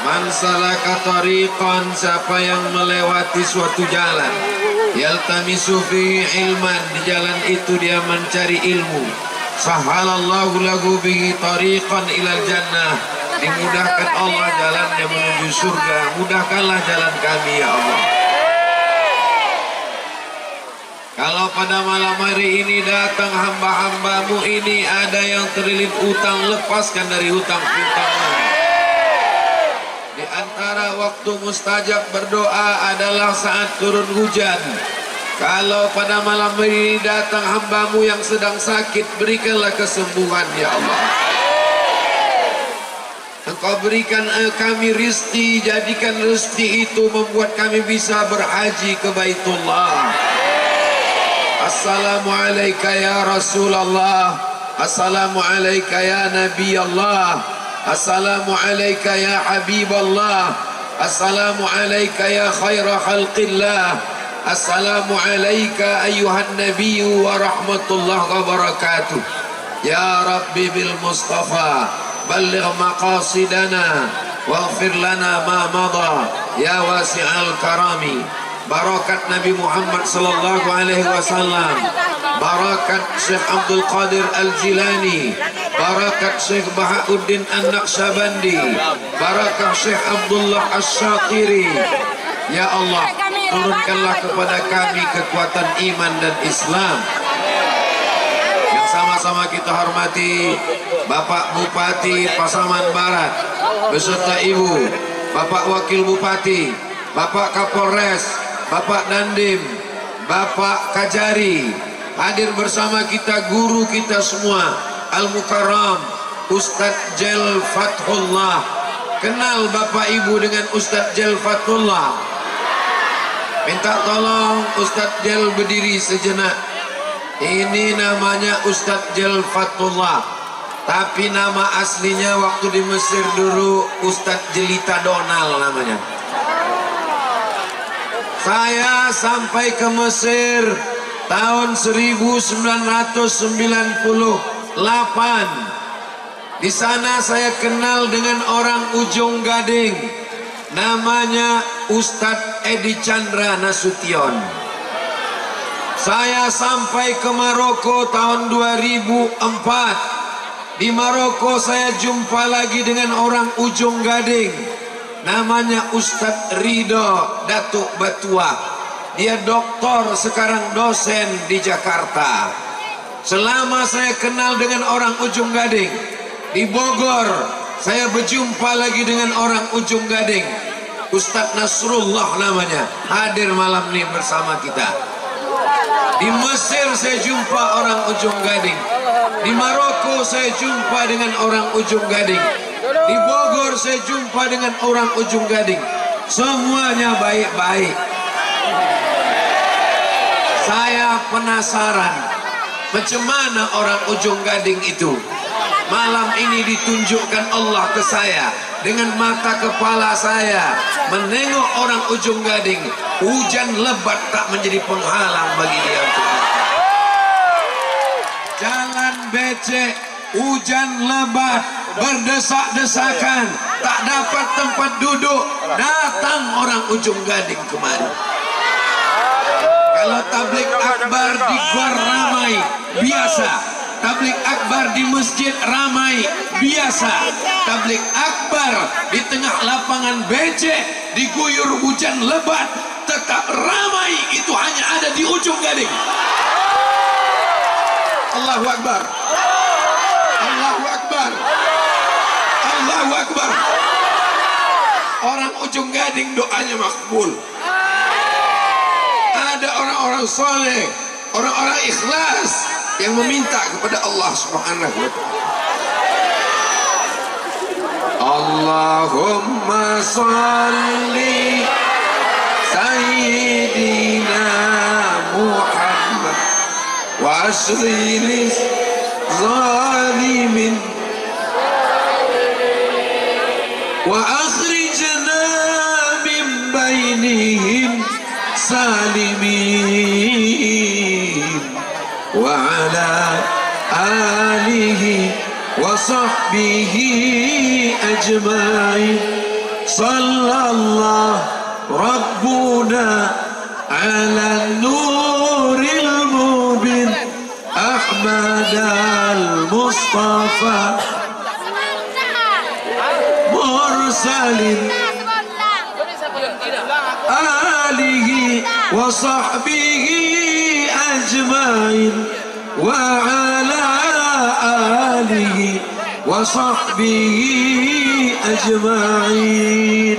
Man salaka tariqan, siapa yang melewati suatu jalan, yaltamisu fihi ilman, di jalan itu dia mencari ilmu, sahalallahu lahu bihi tariqan ilal jannah, dimudahkan Allah jalannya menuju surga. Mudahkanlah jalan kami ya Allah. Kalau pada malam hari ini datang hamba-hambamu ini ada yang terlilit utang, lepaskan dari hutang-hutangnya. Di antara waktu mustajab berdoa adalah saat turun hujan. Kalau pada malam hari ini datang hambamu yang sedang sakit, berikanlah kesembuhan ya Allah. Engkau berikan kami rizki, jadikan rizki itu membuat kami bisa berhaji ke Baitullah. Assalamualaikum ya Rasulullah, Assalamualaikum ya Nabi Allah, Assalamualaikum ya Habiballah, Assalamualaikum ya khaira khalqillah, Assalamualaikum ayuhan Nabiyu wa rahmatullahi wa barakatuh. Ya Rabbi bil Mustafa balligh maqasidana waghfir lana ma madha ya wasi'al karami. Barakat Nabi Muhammad sallallahu alaihi wasallam, barakat Syekh Abdul Qadir Al-Jilani, barakat Syekh Bahauddin An-Naqsyabandi, barakat Syekh Abdullah Asy-Syatiri. Ya Allah, turunkanlah kepada kami kekuatan iman dan Islam. Yang sama-sama kita hormati Bapak Bupati Pasaman Barat beserta Ibu, Bapak Wakil Bupati, Bapak Kapolres, Bapak Dandim, Bapak Kajari, hadir bersama kita guru kita semua, Al-Mukarram Ustadz Jel Fathullah. Kenal Bapak Ibu dengan Ustadz Jel Fathullah? Minta tolong Ustadz Jel berdiri sejenak. Ini namanya Ustadz Jel Fathullah, tapi nama aslinya waktu di Mesir dulu Ustadz Jelita Donal namanya. Saya sampai ke Mesir tahun 1998. Di sana saya kenal dengan orang Ujung Gading, namanya Ustadz Edi Chandra Nasution. Saya sampai ke Maroko tahun 2004. Di Maroko saya jumpa lagi dengan orang Ujung Gading, namanya Ustadz Ridho Datuk Batua. Dia doktor, sekarang dosen di Jakarta. Selama saya kenal dengan orang Ujung Gading, di Bogor saya berjumpa lagi dengan orang Ujung Gading, Ustadz Nasrullah namanya, hadir malam ini bersama kita. Di Mesir saya jumpa orang Ujung Gading, di Maroko saya jumpa dengan orang Ujung Gading, di Bogor saya jumpa dengan orang Ujung Gading. Semuanya baik-baik. Saya penasaran macam mana orang Ujung Gading itu. Malam ini ditunjukkan Allah ke saya dengan mata kepala saya, menengok orang Ujung Gading. Hujan lebat tak menjadi penghalang bagi dia untuk makan. Jalan becek, hujan lebat, berdesak-desakan, tak dapat tempat duduk, datang orang Ujung Gading kemari. Kalau tablik akbar di gor ramai, biasa. Tablik akbar di masjid ramai, biasa. Tablik akbar di tengah lapangan becek, diguyur hujan lebat, tetap ramai. Itu hanya ada di Ujung Gading. Allahu Akbar, Allahu Akbar, Allahu Akbar. Orang Ujung Gading doanya makbul. Ada orang-orang soleh, orang-orang ikhlas yang meminta kepada Allah Subhanahu wa ta'ala. Allahumma salli sayyidina Muhammad wa asri zalimin wa akhrijna min bainihim salimin wa ala alihi wa sahbihi ajma'in sallallahu rabbuna ala nuril mubin Ahmad al-Mustafa mursalin alihi wa sahbihi ajmain wa ala alihi wa sahbihi ajmain.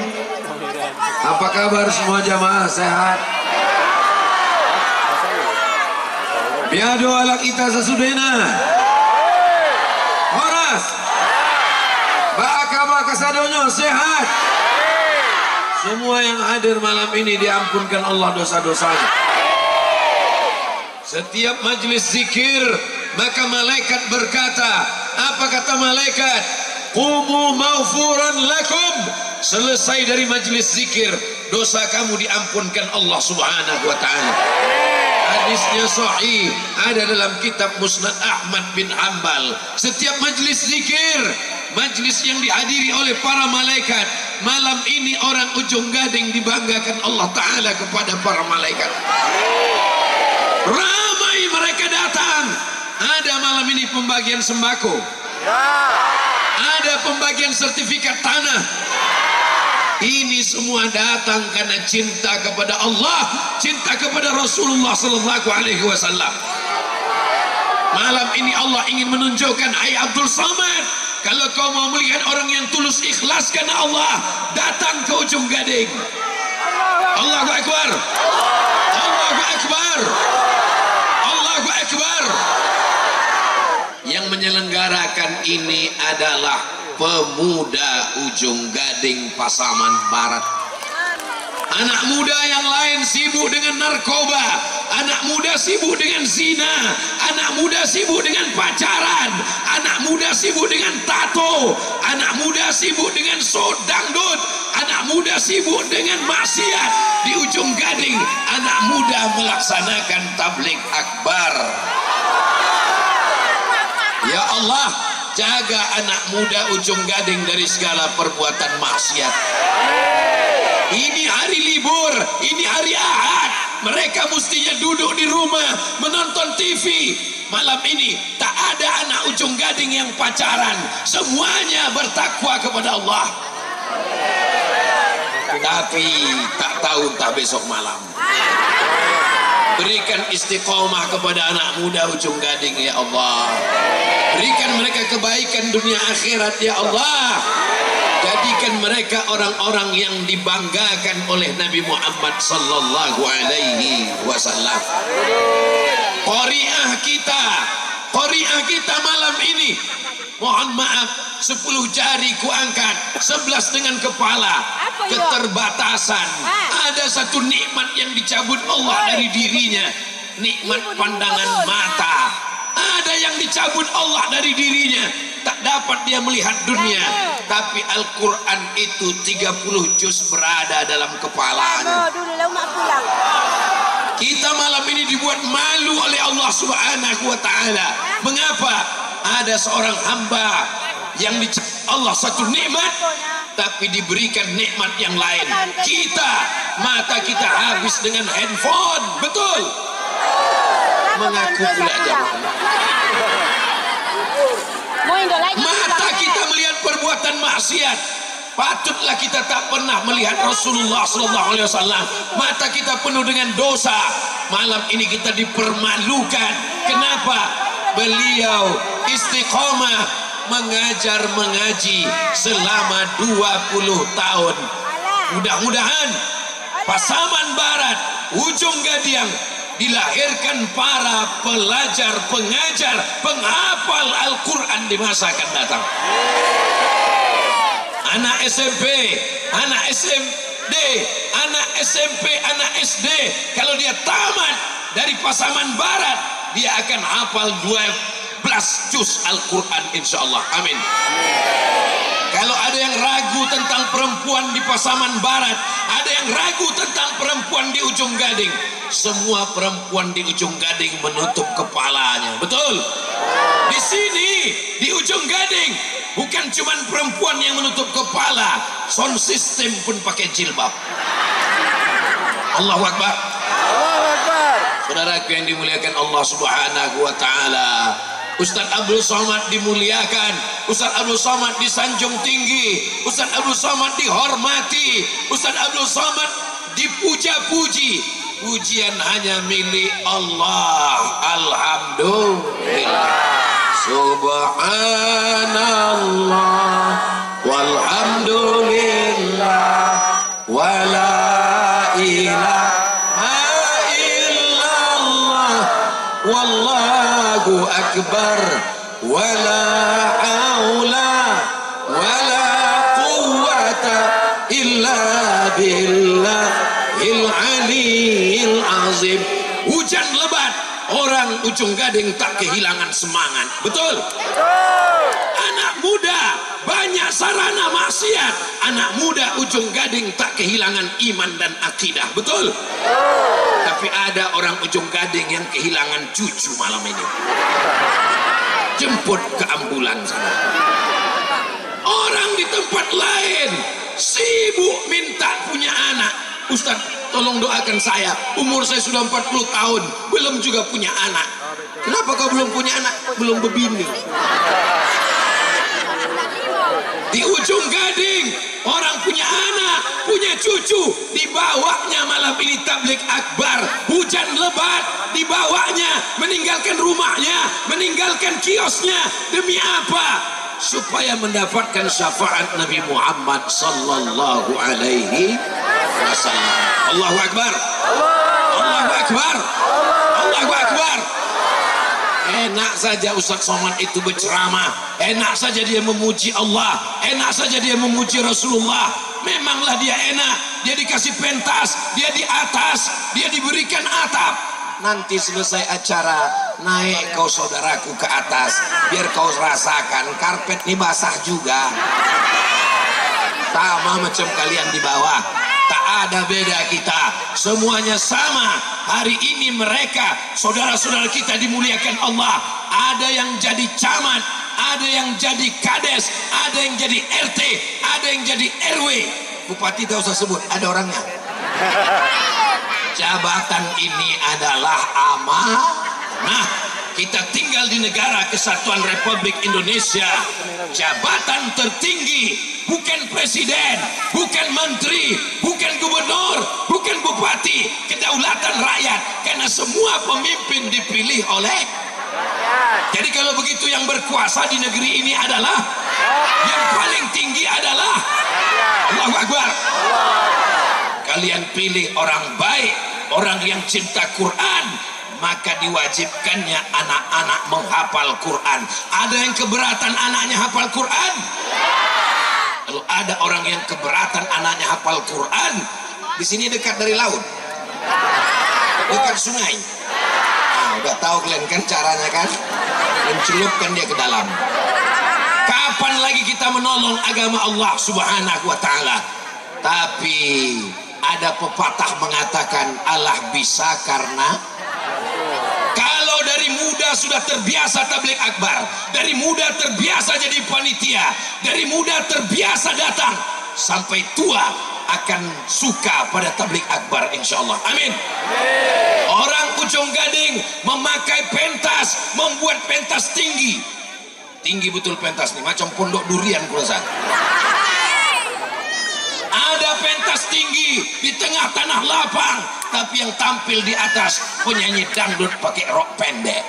Apa kabar semua jamaah, sehat? Biado ala kita sesudena. Horas. Ba'akaba kasadonyo, sehat. Semua yang hadir malam ini diampunkan Allah dosa-dosanya. Setiap majlis zikir, maka malaikat berkata, apa kata malaikat? Qumu maghfuran lakum. Selesai dari majlis zikir, dosa kamu diampunkan Allah Subhanahu wa taala. Hadisnya sahih, ada dalam kitab Musnad Ahmad bin Hanbal. Setiap majlis zikir, majlis yang dihadiri oleh para malaikat, malam ini orang Ujung Gading dibanggakan Allah taala kepada para malaikat. Ramai mereka datang. Ada malam ini pembagian sembako, ada pembagian sertifikat tanah. Ini semua datang karena cinta kepada Allah, cinta kepada Rasulullah sallallahu alaihi wasallam. Malam ini Allah ingin menunjukkan, hai Abdul Samad, kalau kau mau melihat orang yang tulus ikhlas karena Allah, datang ke Ujung Gading. Allahu Akbar. Allahu Akbar. Allahu Akbar. Yang menyelenggarakan ini adalah pemuda Ujung Gading Pasaman Barat. Anak muda yang lain sibuk dengan narkoba, anak muda sibuk dengan zina, anak muda sibuk dengan pacaran, anak muda sibuk dengan tato, anak muda sibuk dengan dangdut, anak muda sibuk dengan maksiat. Di Ujung Gading anak muda melaksanakan tabligh akbar. Ya Allah, jaga anak muda Ujung Gading dari segala perbuatan maksiat. Ini hari libur, ini hari Ahad. Mereka mestinya duduk di rumah menonton TV. Malam ini tak ada anak Ujung Gading yang pacaran. Semuanya bertakwa kepada Allah. Tapi tak tahu tak besok malam. Berikan istiqomah kepada anak muda Ujung Gading ya Allah. Berikan mereka kebaikan dunia akhirat ya Allah. Jadikan mereka orang-orang yang dibanggakan oleh Nabi Muhammad sallallahu alaihi wasallam. Qari'ah kita malam ini, mohon maaf, 10 jari kuangkat, 11 dengan kepala. Keterbatasan. Ada satu nikmat yang dicabut Allah dari dirinya, nikmat pandangan mata. Ada yang dicabut Allah dari dirinya, tak dapat dia melihat dunia. Tapi Al-Quran itu 30 juz berada dalam kepalanya. Kita malam ini dibuat malu oleh Allah Subhanahu wa ta'ala. Mengapa? Ada seorang hamba yang Allah satu nikmat, tapi diberikan nikmat yang lain. Mata kita habis dengan handphone. Betul? Mengaku pula jamaah. Mata kita melihat perbuatan maksiat. Patutlah kita tak pernah melihat Rasulullah sallallahu alaihi wasallam. Mata kita penuh dengan dosa. Malam ini kita dipermalukan. Kenapa? Beliau istiqomah mengajar mengaji selama 20 tahun. Mudah-mudahan Pasaman Barat, Ujung Gading dilahirkan para pelajar, pengajar, penghafal Al-Quran di masa akan datang. Anak SMP, anak SD, anak SMP, anak SD, kalau dia tamat dari Pasaman Barat, dia akan hafal 12 juz Al-Quran insyaallah. Amin. Kalau ada yang ragu tentang perempuan di Pasaman Barat, ada yang ragu tentang perempuan di Ujung Gading, semua perempuan di Ujung Gading menutup kepalanya. Betul? Di sini, di Ujung Gading, bukan cuman perempuan yang menutup kepala, sound system pun pakai jilbab. Allahu Akbar. Allahu Akbar. Saudaraku yang dimuliakan Allah Subhanahu wa taala, Ustaz Abdul Somad dimuliakan, Ustaz Abdul Somad disanjung tinggi, Ustaz Abdul Somad dihormati, Ustaz Abdul Somad dipuja-puji. Pujian hanya milik Allah. Alhamdulillah. Subhanallah walhamdulillah wala ilaha illallah wallahu akbar wala haula wala quwwata illa billahil aliyil azim. Hujan lebat, orang Ujung Gading tak kehilangan semangat. Betul? Anak muda banyak sarana maksiat, anak muda Ujung Gading tak kehilangan iman dan akidah. Betul? Tapi ada orang Ujung Gading yang kehilangan cucu malam ini. Jemput ke ambulans sana. Orang di tempat lain sibuk minta punya anak. Ustaz, tolong doakan saya, umur saya sudah 40 tahun, belum juga punya anak. Kenapa kau belum punya anak? Belum berbini. Di Ujung Gading orang punya anak, punya cucu, dibawanya malam ini tablik akbar. Hujan lebat, dibawanya meninggalkan rumahnya, meninggalkan kiosnya. Demi apa? Supaya mendapatkan syafaat Nabi Muhammad sallallahu alaihi wasallam. Allahu Akbar. Allahu Akbar. Allahu Akbar. Enak saja Ustaz Somad itu berceramah, enak saja dia memuji Allah, enak saja dia memuji Rasulullah. Memanglah dia enak, dia dikasih pentas, dia di atas, dia diberikan atap. Nanti selesai acara, naik kau saudaraku ke atas, biar kau rasakan karpet ini basah juga. Sama macam kalian di bawah, tak ada beda kita, semuanya sama. Hari ini mereka, saudara-saudara kita dimuliakan Allah, ada yang jadi camat, ada yang jadi kades, ada yang jadi RT, ada yang jadi RW. Bupati tak usah sebut, ada orangnya. Jabatan ini adalah amanah. Kita tinggal di negara kesatuan Republik Indonesia. Jabatan tertinggi bukan presiden, bukan menteri, bukan gubernur, bukan bupati, kedaulatan rakyat. Karena semua pemimpin dipilih oleh. Jadi kalau begitu yang berkuasa di negeri ini adalah, yang paling tinggi adalah Allahu Akbar. Kalian pilih orang baik, orang yang cinta Quran, maka diwajibkannya anak-anak menghafal Quran. Ada yang keberatan anaknya hafal Quran? Kalau ada orang yang keberatan anaknya hafal Quran, di sini dekat dari laut, dekat sungai. Nah, udah tahu kalian kan caranya kan? Mencelupkan dia ke dalam. Kapan lagi kita menolong agama Allah Subhanahu wa taala? Tapi ada pepatah mengatakan Allah bisa karena kalau dari muda sudah terbiasa tabligh akbar, dari muda terbiasa jadi panitia, dari muda terbiasa datang, sampai tua akan suka pada tabligh akbar insyaallah. Amin. Orang Ujung Gading memakai pentas, membuat pentas tinggi. Tinggi betul pentas nih, macam pondok durian kurasa. Ada pentas tinggi di tengah tanah lapang, tapi yang tampil di atas penyanyi dangdut pakai rok pendek,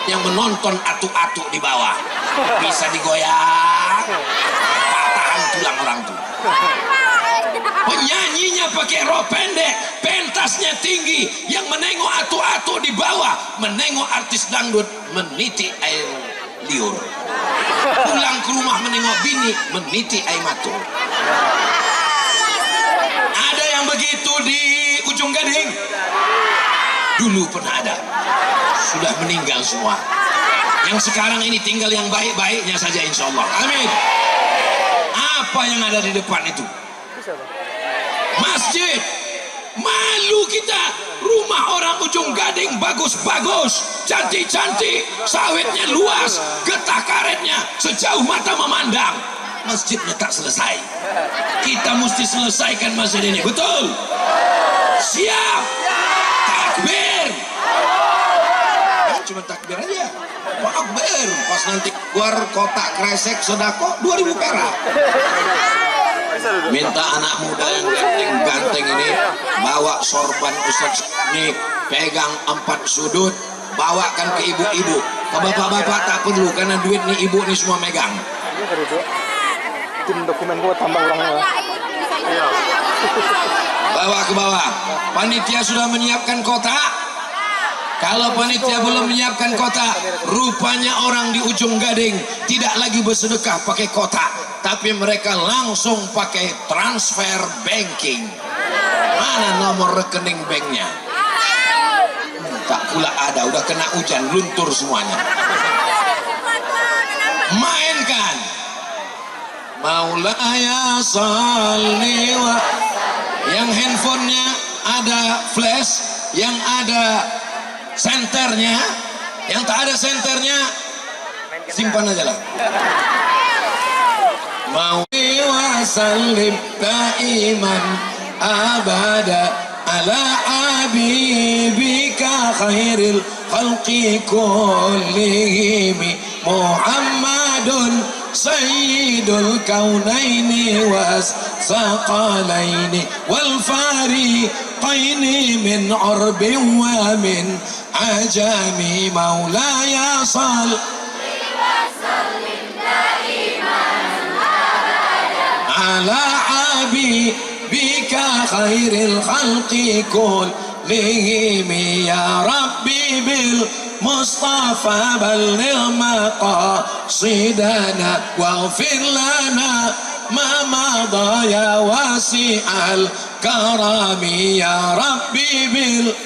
yang menonton atuk-atuk di bawah bisa digoyang, patahan tulang orang tuh. Penyanyinya pakai rok pendek, pentasnya tinggi, yang menengok atuk-atuk di bawah, menengok artis dangdut meniti air liur, pulang ke rumah menengok bini meniti air mata. Ada yang begitu di Ujung Gading? Dulu pernah ada, sudah meninggal semua. Yang sekarang ini tinggal yang baik-baiknya saja insya Allah. Amin. Apa yang ada di depan itu? Masjid. Malu kita. Rumah orang Ujung Gading bagus-bagus, cantik-cantik, sawitnya luas, getah karetnya sejauh mata memandang. Masjidnya tak selesai. Kita mesti selesaikan masjid ini, betul? Siap? Takbir. Cuma takbir aja. Takbir. Pas nanti keluar kotak kresek sodako 2000 perak. Minta anak muda yang ganteng-ganteng ini bawa sorban Ustaz ini, pegang 4 sudut, bawakan ke ibu-ibu. Ke bapak-bapak tak perlu karena duit nih ibu nih semua megang. Tim dokumen gua tambah orangnya. Bawa ke bawah. Panitia sudah menyiapkan kotak. Kalau panitia belum menyiapkan kotak, rupanya orang di Ujung Gading tidak lagi bersedekah pakai kotak, tapi mereka langsung pakai transfer banking. Mana nomor rekening banknya? Tak pula ada, udah kena hujan, luntur semuanya. Mainkan Maulaya Salli wa, yang handphonenya ada flash, yang ada senternya, yang tak ada senternya simpan aja lah. Maulaya wa sallim daiman abada ala habibika khairil khalqi kullihim Muhammadun sayyidul kaunaini was saqalaini wal fariqaini min urbin wa min ajami maulaya sal ala habibika khairil khalqi kullihim ya rabbi bil Mustafa balligh maqasidana waghfir lana ma madha ya wasi'al karami ya rabbi bil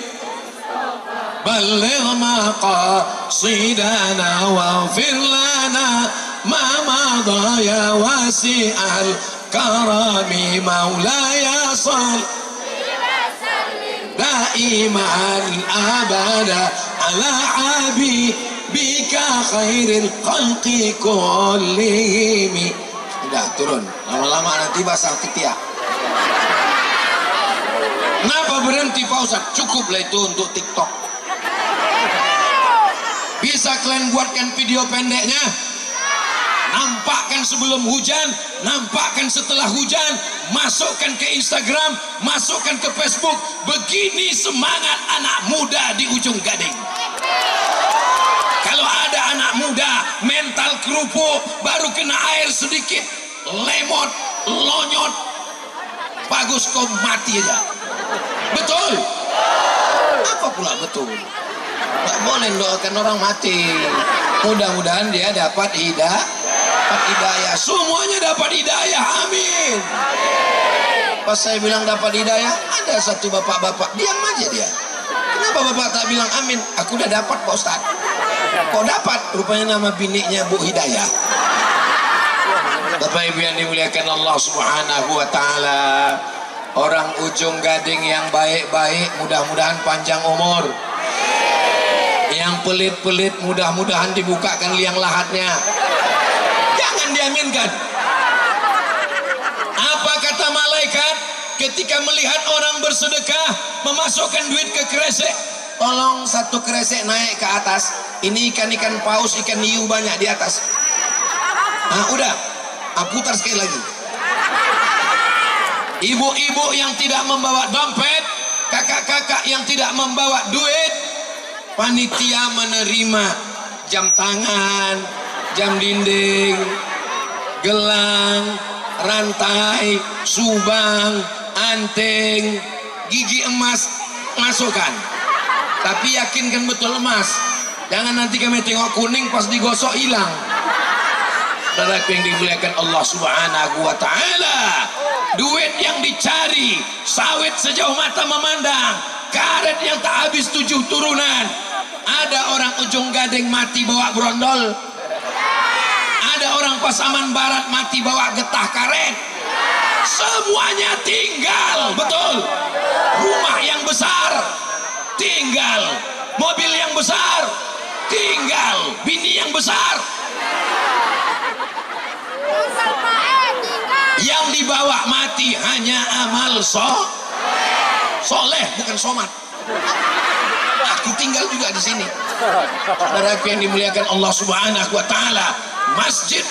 balligh maqasidana waghfir lana ma madha ya wasi'al karami maulaya sal daiman abada ala habibika khairil khalqi kullihim. Udah turun, lama-lama nanti basah ketiak. Kenapa berhenti Pak Ustaz? Cukuplah itu untuk TikTok. Bisa kalian buatkan video pendeknya, nampakkan sebelum hujan, nampakkan setelah hujan, masukkan ke Instagram, masukkan ke Facebook. Begini semangat anak muda di Ujung Gading. Kalau ada anak muda mental kerupuk, baru kena air sedikit, lemot, lonyot, bagus kau mati aja. Betul? Apa pula betul? Nggak boleh doakan orang mati. Mudah-mudahan dia dapat hidayah. Semuanya dapat hidayah, amin. Pas saya bilang dapat hidayah, ada satu bapak-bapak diam aja dia. Kenapa bapak tak bilang amin? Aku udah dapat Pak Ustaz. Kok dapat? Rupanya nama biniknya Bu Hidayah. Bapak Ibu yang dimuliakan Allah Subhanahu wa taala, orang Ujung Gading yang baik-baik mudah-mudahan panjang umur. Yang pelit-pelit mudah-mudahan dibukakan liang lahatnya. Jangan diaminkan. Apa kata malaikat ketika melihat orang bersedekah memasukkan duit ke kresek? Tolong satu kresek naik ke atas. Ini ikan-ikan paus, ikan hiu banyak di atas. Nah udah, putar sekali lagi. Ibu-ibu yang tidak membawa dompet, kakak-kakak yang tidak membawa duit, panitia menerima jam tangan, jam dinding, gelang, rantai, subang, anting, gigi emas, masukkan. Tapi yakinkan betul emas. Jangan nanti kami tengok kuning pas digosok hilang. Saudaraku yang dimuliakan Allah Subhanahu wa taala, duit yang dicari, sawit sejauh mata memandang, karet yang tak habis 7 turunan. Ada orang Ujung Gading mati bawa brondol. Ada orang Pasaman Barat mati bawa getah karet. Semuanya tinggal, betul. tinggal mobil yang besar, tinggal bini yang besar. Yang dibawa mati hanya amal soleh, bukan somat. Aku tinggal juga di sini. Saudaraku yang dimuliakan Allah Subhanahu wa taala, masjid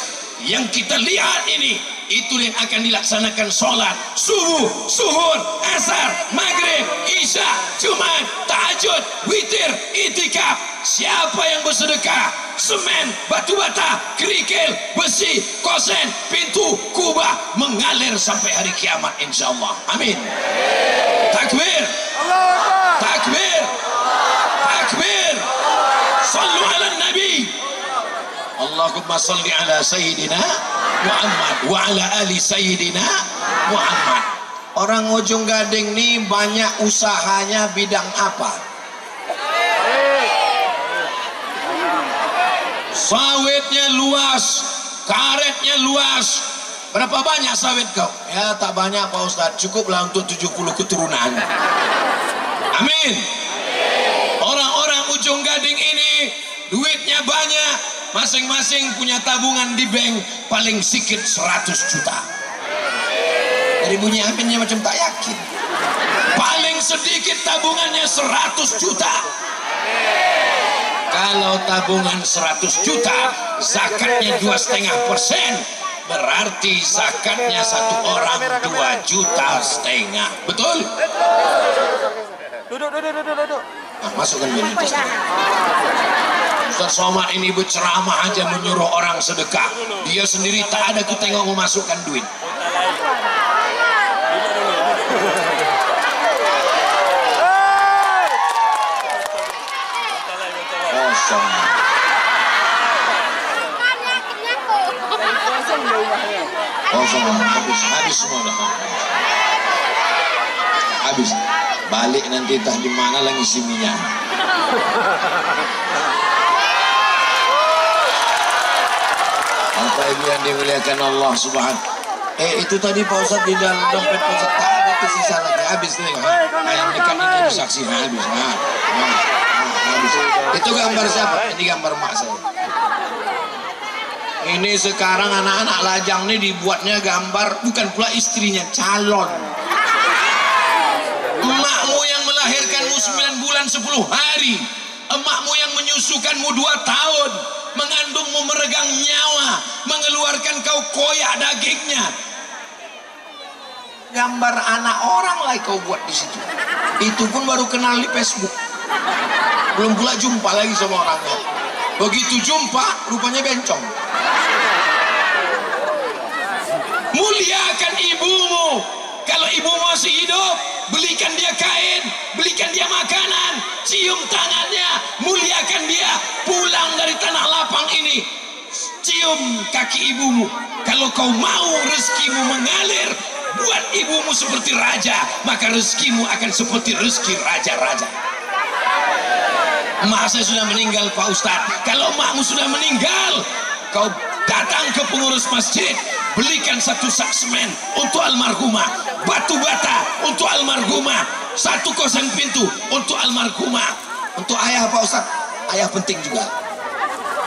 yang kita lihat ini, itu yang akan dilaksanakan sholat subuh, zuhur, asar, maghrib, isya, Jumat, tahajud, witir, itikaf. Siapa yang bersedekah semen, batu bata, kerikil, besi, kosen, pintu, kubah mengalir sampai hari kiamat insyaallah. Amin. Takbir, takbir, takbir. Sallu ala nabi. Allahumma salli ala sayyidina Muhammad wa ala ali sayyidina Muhammad. Orang Ujung Gading nih banyak usahanya bidang apa? Sawitnya luas, karetnya luas. Berapa banyak sawit kau? Ya tak banyak Pak Ustadz, cukuplah untuk 70 keturunan. Amin. Orang-orang Ujung Gading ini duitnya banyak, masing-masing punya tabungan di bank paling sedikit 100 juta. Dari bunyi aminnya macam tak yakin. Paling sedikit tabungannya 100 juta. Kalau tabungan 100 juta, zakatnya 2,5%, berarti zakatnya satu orang 2,5 juta. Betul? Duduk. Nah, masukkan ini. Ustaz Somad ini berceramah aja menyuruh orang sedekah. Dia sendiri tak ada ketengok memasukkan duit. Kosong. Kosong, habis semua dah. Habis. Balik nanti entah di mana lagi isi minyak. Bapak Ibu yang dimuliakan Allah Subhanahu. Itu tadi Pak Ustadz di dalam dompet Pak Ustadz tak ada tersisa lagi. Habis nih. Yang dekat ini disaksi habis. Habis. Itu gambar siapa? Ini gambar mak saya. Ini sekarang anak-anak lajang nih dibuatnya gambar bukan pula istrinya, calon. Emakmu yang melahirkanmu 9 bulan 10 hari, emakmu yang menyusukanmu 2 tahun, mengandungmu meregang nyawa, mengeluarkan kau koyak dagingnya. Gambar anak orang lah kau buat di situ. Itu pun baru kenal di Facebook. Belum pula jumpa lagi sama orangnya. Begitu jumpa, rupanya bencong. Muliakan ibumu. Kalau ibumu masih hidup, belikan dia kain, belikan dia makanan, cium tangannya, muliakan dia. Pulang dari tanah lapang ini, cium kaki ibumu. Kalau kau mau rezekimu mengalir, buat ibumu seperti raja, maka rezekimu akan seperti rezeki raja-raja. Emak saya sudah meninggal Pak Ustadz. Kalau emakmu sudah meninggal, kau datang ke pengurus masjid, belikan 1 sak semen untuk almarhumah, batu bata untuk almarhumah, 1 kosan pintu untuk almarhumah. Untuk ayah Pak Ustadz, ayah penting juga.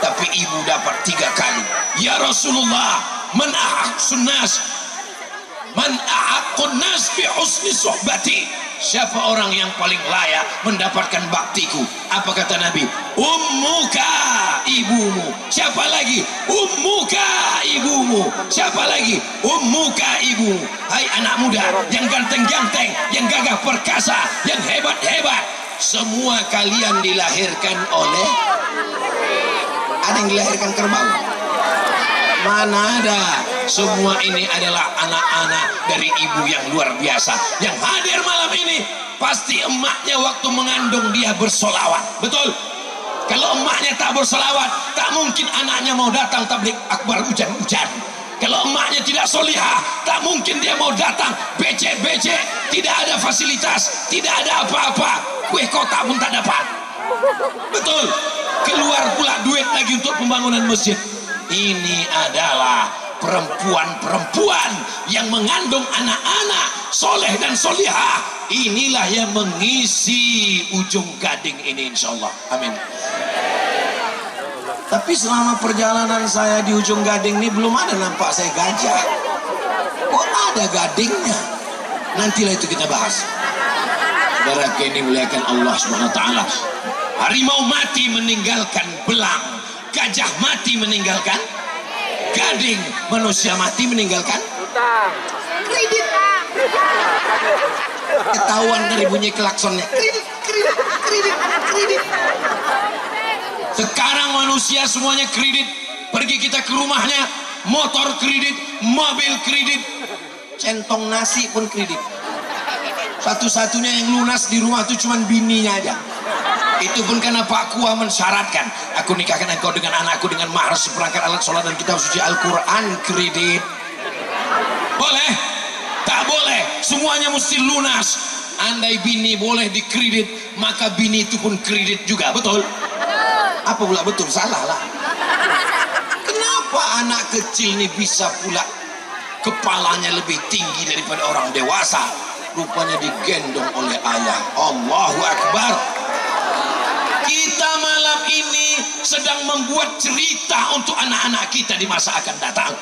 Tapi ibu dapat 3 kali. Ya Rasulullah, man a'aqsun nas bi husni suhbati. Siapa orang yang paling layak mendapatkan baktiku? Apa kata Nabi? Ummuka, ibumu. Siapa lagi? Ummuka, ibumu. Siapa lagi? Ummuka, ibumu. Hai anak muda yang ganteng-ganteng, yang gagah perkasa, yang hebat-hebat, semua kalian dilahirkan oleh, ada yang dilahirkan kerbau. mana ada. Semua ini adalah anak-anak dari ibu yang luar biasa yang hadir malam ini. Pasti emaknya waktu mengandung dia bersolawat, betul? Kalau emaknya tak bersolawat, tak mungkin anaknya mau datang tablik akbar hujan-hujan. Kalau emaknya tidak solihah, tak mungkin dia mau datang becek-becek, tidak ada fasilitas, tidak ada apa-apa, kue kota pun tak dapat. Betul? Keluar pula duit lagi untuk pembangunan masjid. Ini adalah perempuan-perempuan yang mengandung anak-anak soleh dan solihah. Inilah yang mengisi Ujung Gading ini, insyaallah. Amin. Tapi selama perjalanan saya di Ujung Gading ini belum ada nampak saya gajah. Kok ada gadingnya? Nantilah itu kita bahas. Saudara ini muliakan Allah Subhanahu wa taala. Harimau mati meninggalkan belang, gajah mati meninggalkan gading, manusia mati meninggalkan kredit. Ketahuan dari bunyi klaksonnya. Kredit, kredit, kredit, kredit. Sekarang manusia semuanya kredit. Pergi kita ke rumahnya, motor kredit, mobil kredit, centong nasi pun kredit. Satu-satunya yang lunas di rumah itu cuma bininya aja. Itu pun karena Pak Kua mensyaratkan, aku nikahkan engkau dengan anakku dengan mahar seperangkat alat sholat dan kitab suci Al-Quran. Kredit boleh? Tak boleh. Semuanya mesti lunas. Andai bini boleh dikredit, maka bini itu pun kredit juga. Betul? Apa pula betul? Salah lah. Kenapa anak kecil ini bisa pula kepalanya lebih tinggi daripada orang dewasa? Rupanya digendong oleh ayah. Allahu Akbar. Kita malam ini sedang membuat cerita untuk anak-anak kita di masa akan datang.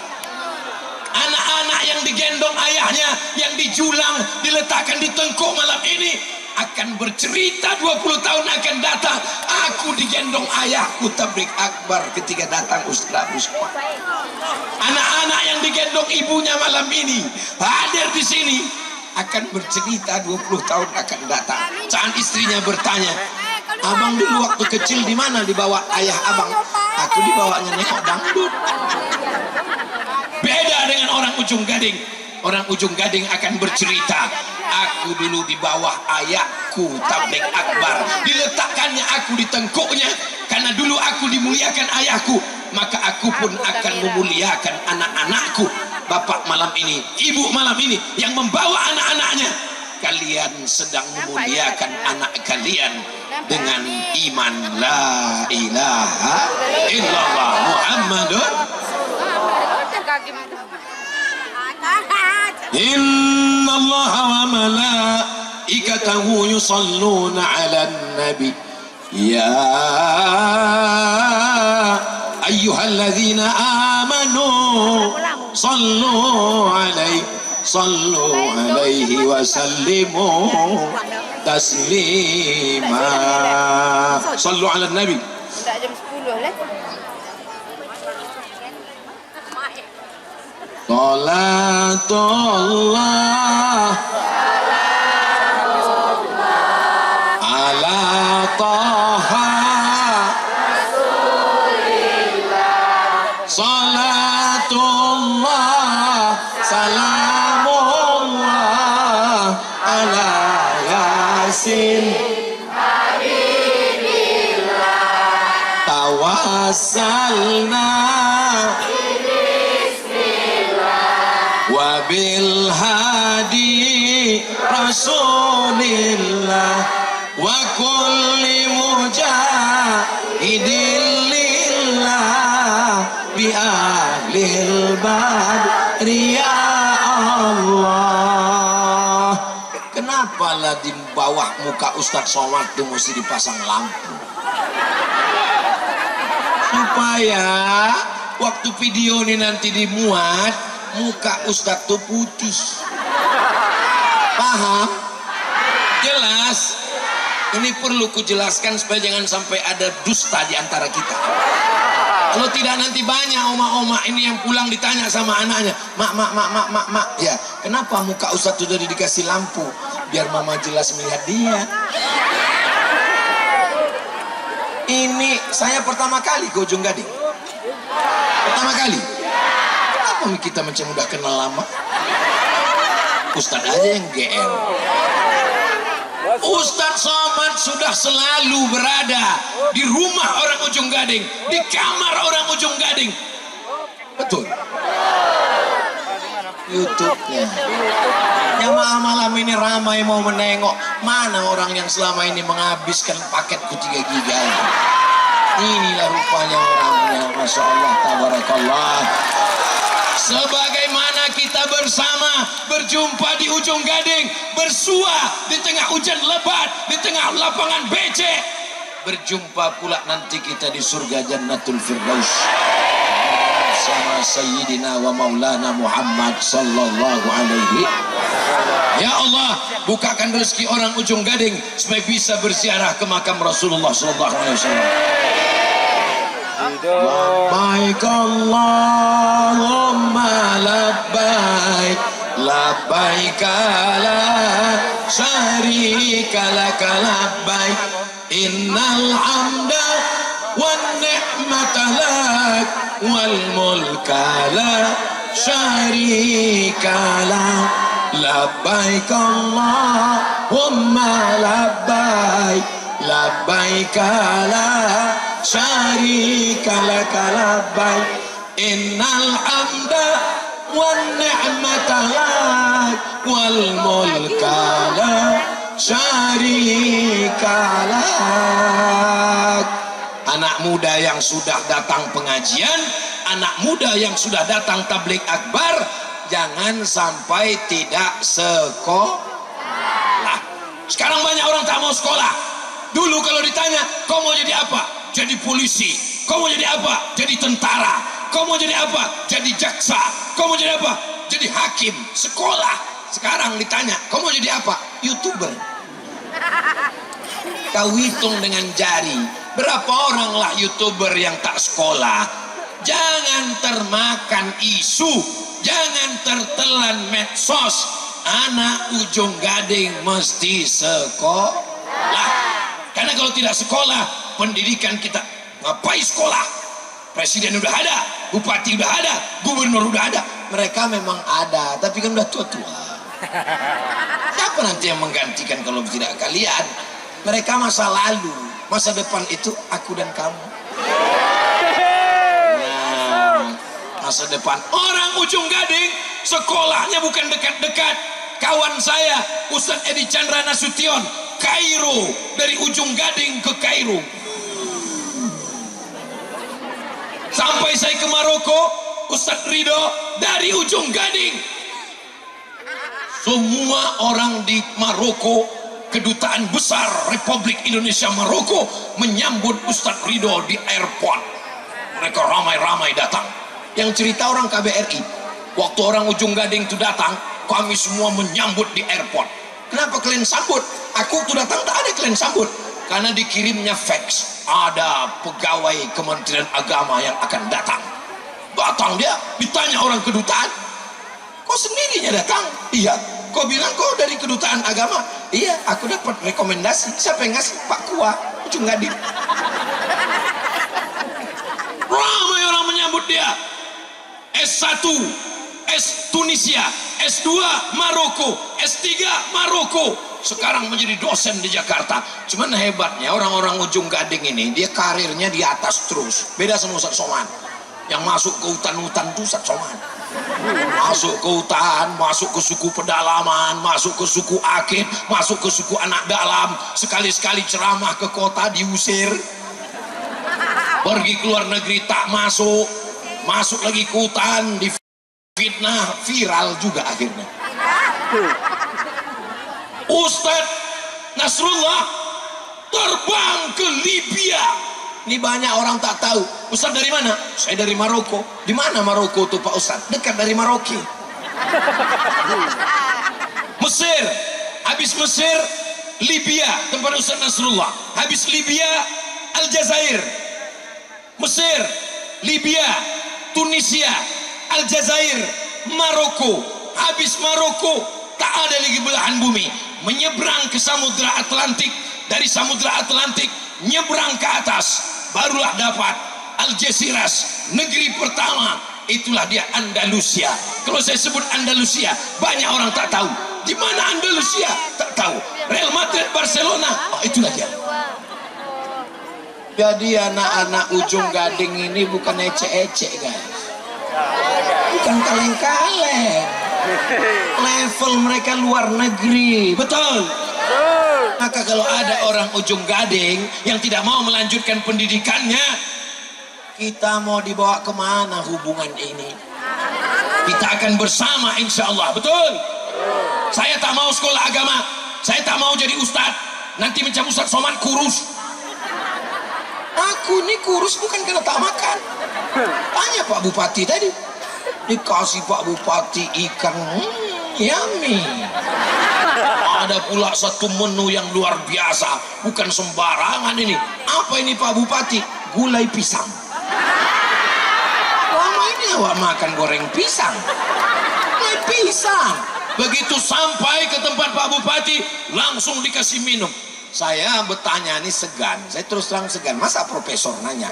Anak-anak yang digendong ayahnya, yang dijulang, diletakkan di tengkuk malam ini akan bercerita 20 tahun akan datang. Aku digendong ayahku tablik akbar ketika datang Ustaz Busma. Anak-anak yang digendong ibunya malam ini hadir di sini akan bercerita 20 tahun akan datang. Saat istrinya bertanya, abang dulu waktu kecil di mana dibawa ayah abang? Aku dibawanya nengok dangdut. Beda dengan orang Ujung Gading. Orang Ujung Gading akan bercerita, aku dulu di bawah ayahku tablik akbar, diletakkannya aku di tengkuknya karena dulu aku dimuliakan ayahku, maka aku pun akan memuliakan anak-anakku. Bapak malam ini, ibu malam ini yang membawa anak-anaknya, kalian sedang memuliakan anak kalian dengan iman la ilaha illallah Muhammadur. Inna Allah wa malaikatahu yusalluna ala nabi ya ayyuhalladzina amanu sallu alaihi wa sallimu taslima. Sallu ala nabi. Sudah jam 10 lah. Salatullah ala taha salatullah salamullah ala yasin tawassalna wabil hadi rasulillah wa kulli mujahidin lillah bi ahlil badri ya Allah. Kenapa lah di bawah muka Ustadz Somad itu mesti dipasang lampu? Supaya waktu video ini nanti dimuat, muka Ustadz tuh putih. Paham? Jelas? Ini perlu kujelaskan supaya jangan sampai ada dusta di antara kita. Kalau tidak nanti banyak oma-oma ini yang pulang ditanya sama anaknya, mak, ya kenapa muka Ustadz sudah dikasih lampu? Biar mama jelas melihat dia. Ini saya pertama kali ke Ujung Gading. Pertama kali. Kenapa kita macam udah kenal lama? Ustadz aja yang GR. Ustadz Somad sudah selalu berada di rumah orang Ujung Gading, di kamar orang Ujung Gading. Betul. YouTube-nya. Jamaah malam ini ramai mau menengok mana orang yang selama ini menghabiskan paketku 3 giga. Inilah rupanya orangnya, masya Allah, tabarakallah. Sebagaimana kita bersama berjumpa di ujung Gading, bersua di tengah hujan lebat, di tengah lapangan becek, berjumpa pula nanti kita di surga Jannatul Firdaus sama Sayyidina wa Maulana Muhammad sallallahu alaihi. Ya Allah, bukakan rezeki orang ujung Gading supaya bisa berziarah ke makam Rasulullah sallallahu alaihi wasallam. Labbaik Allahumma labbaik, labbaik la syarika laka labbaik, innal hamda wan ni'mata lak wal mulka la syarika lak. Labbaik Allahumma labbaik, labbaik la syarika laka labbaik, innal hamda wan ni'mata lak wal mulka la syarika lak. Anak muda yang sudah datang pengajian, anak muda yang sudah datang tabligh akbar, jangan sampai tidak sekolah. Sekarang banyak orang tak mau sekolah. Dulu kalau ditanya, kau mau jadi apa? Jadi polisi. Kau mau jadi apa? Jadi tentara. Kau mau jadi apa? Jadi jaksa. Kau mau jadi apa? Jadi hakim. Sekolah. Sekarang ditanya, kau mau jadi apa? YouTuber. Kau hitung dengan jari, berapa oranglah YouTuber yang tak sekolah. Jangan termakan isu, jangan tertelan medsos. Anak ujung Gading mesti sekolah. Karena kalau tidak sekolah, pendidikan kita ngapain sekolah? Presiden udah ada, bupati udah ada, gubernur udah ada. Mereka memang ada, tapi kan udah tua-tua. Siapa nanti yang menggantikan kalau tidak kalian? Mereka masa lalu, masa depan itu aku dan kamu. Nah, masa depan orang ujung Gading sekolahnya bukan dekat-dekat. Kawan saya Ustadz Edi Chandra Nasution, Kairo, dari ujung Gading ke Kairo. Sampai saya ke Maroko, Ustadz Ridho dari ujung Gading. Semua orang di Maroko, Kedutaan Besar Republik Indonesia Maroko menyambut Ustadz Ridho di airport. Mereka ramai-ramai datang. Yang cerita orang KBRI, waktu orang ujung Gading itu datang, kami semua menyambut di airport. Kenapa kalian sambut? Aku tuh datang tak ada kalian sambut. Karena dikirimnya fax, ada pegawai Kementerian Agama yang akan datang. Datang dia, ditanya orang kedutaan, kau sendirinya datang? Iya. Kau bilang kau dari Kedutaan Agama? Iya, aku dapat rekomendasi. Siapa yang ngasih? Pak Kua, ujung Gading. Ramai orang menyambut dia. S1 S Tunisia, S2 Maroko, S3 Maroko, sekarang menjadi dosen di Jakarta. Cuman hebatnya orang-orang ujung Gading ini, dia karirnya di atas terus. Beda sama Ustadz Somad yang masuk ke hutan-hutan itu. Ustadz Somad masuk ke hutan, masuk ke suku pedalaman, masuk ke suku Akit, masuk ke suku anak dalam, sekali-sekali ceramah ke kota diusir, pergi ke luar negeri tak masuk, masuk lagi ke hutan di fitnah, viral juga akhirnya. Ustadz Nasrullah terbang ke Libya. Ini banyak orang tak tahu. Ustadz dari mana? Saya dari Maroko. Di mana Maroko tuh Pak Ustadz? Dekat dari Maroke. Mesir. Habis Mesir, Libya tempat Ustadz Nasrullah. Habis Libya, Aljazair. Mesir, Libya, Tunisia, Aljazair, Maroko. Habis Maroko, tak ada lagi belahan bumi. Menyeberang ke Samudra Atlantik. Dari Samudra Atlantik nyeberang ke atas, barulah dapat Algeciras, negeri pertama. Itulah dia Andalusia. Kalau saya sebut Andalusia, banyak orang tak tahu. Di mana Andalusia? Tak tahu. Real Madrid, Barcelona, oh itulah dia. Jadi anak-anak ujung Gading ini bukan ecek-ecek guys, bukan kaleng-kaleng. Level mereka luar negeri, betul. Maka kalau ada orang ujung Gading yang tidak mau melanjutkan pendidikannya, kita mau dibawa kemana hubungan ini? Kita akan bersama insya Allah. Betul? Saya tak mau sekolah agama, saya tak mau jadi ustadz. Nanti macam Ustadz Somad kurus. Aku ini kurus bukan karena tak makan. Tanya Pak Bupati tadi, dikasih Pak Bupati ikan, yummy. Ada pula satu menu yang luar biasa, bukan sembarangan ini. Apa ini Pak Bupati? Gulai pisang. Lama ini awak makan goreng pisang. Gulai pisang. Begitu sampai ke tempat Pak Bupati, langsung dikasih minum. Saya bertanya, ini segan. Saya terus terang segan. Masa profesor nanya?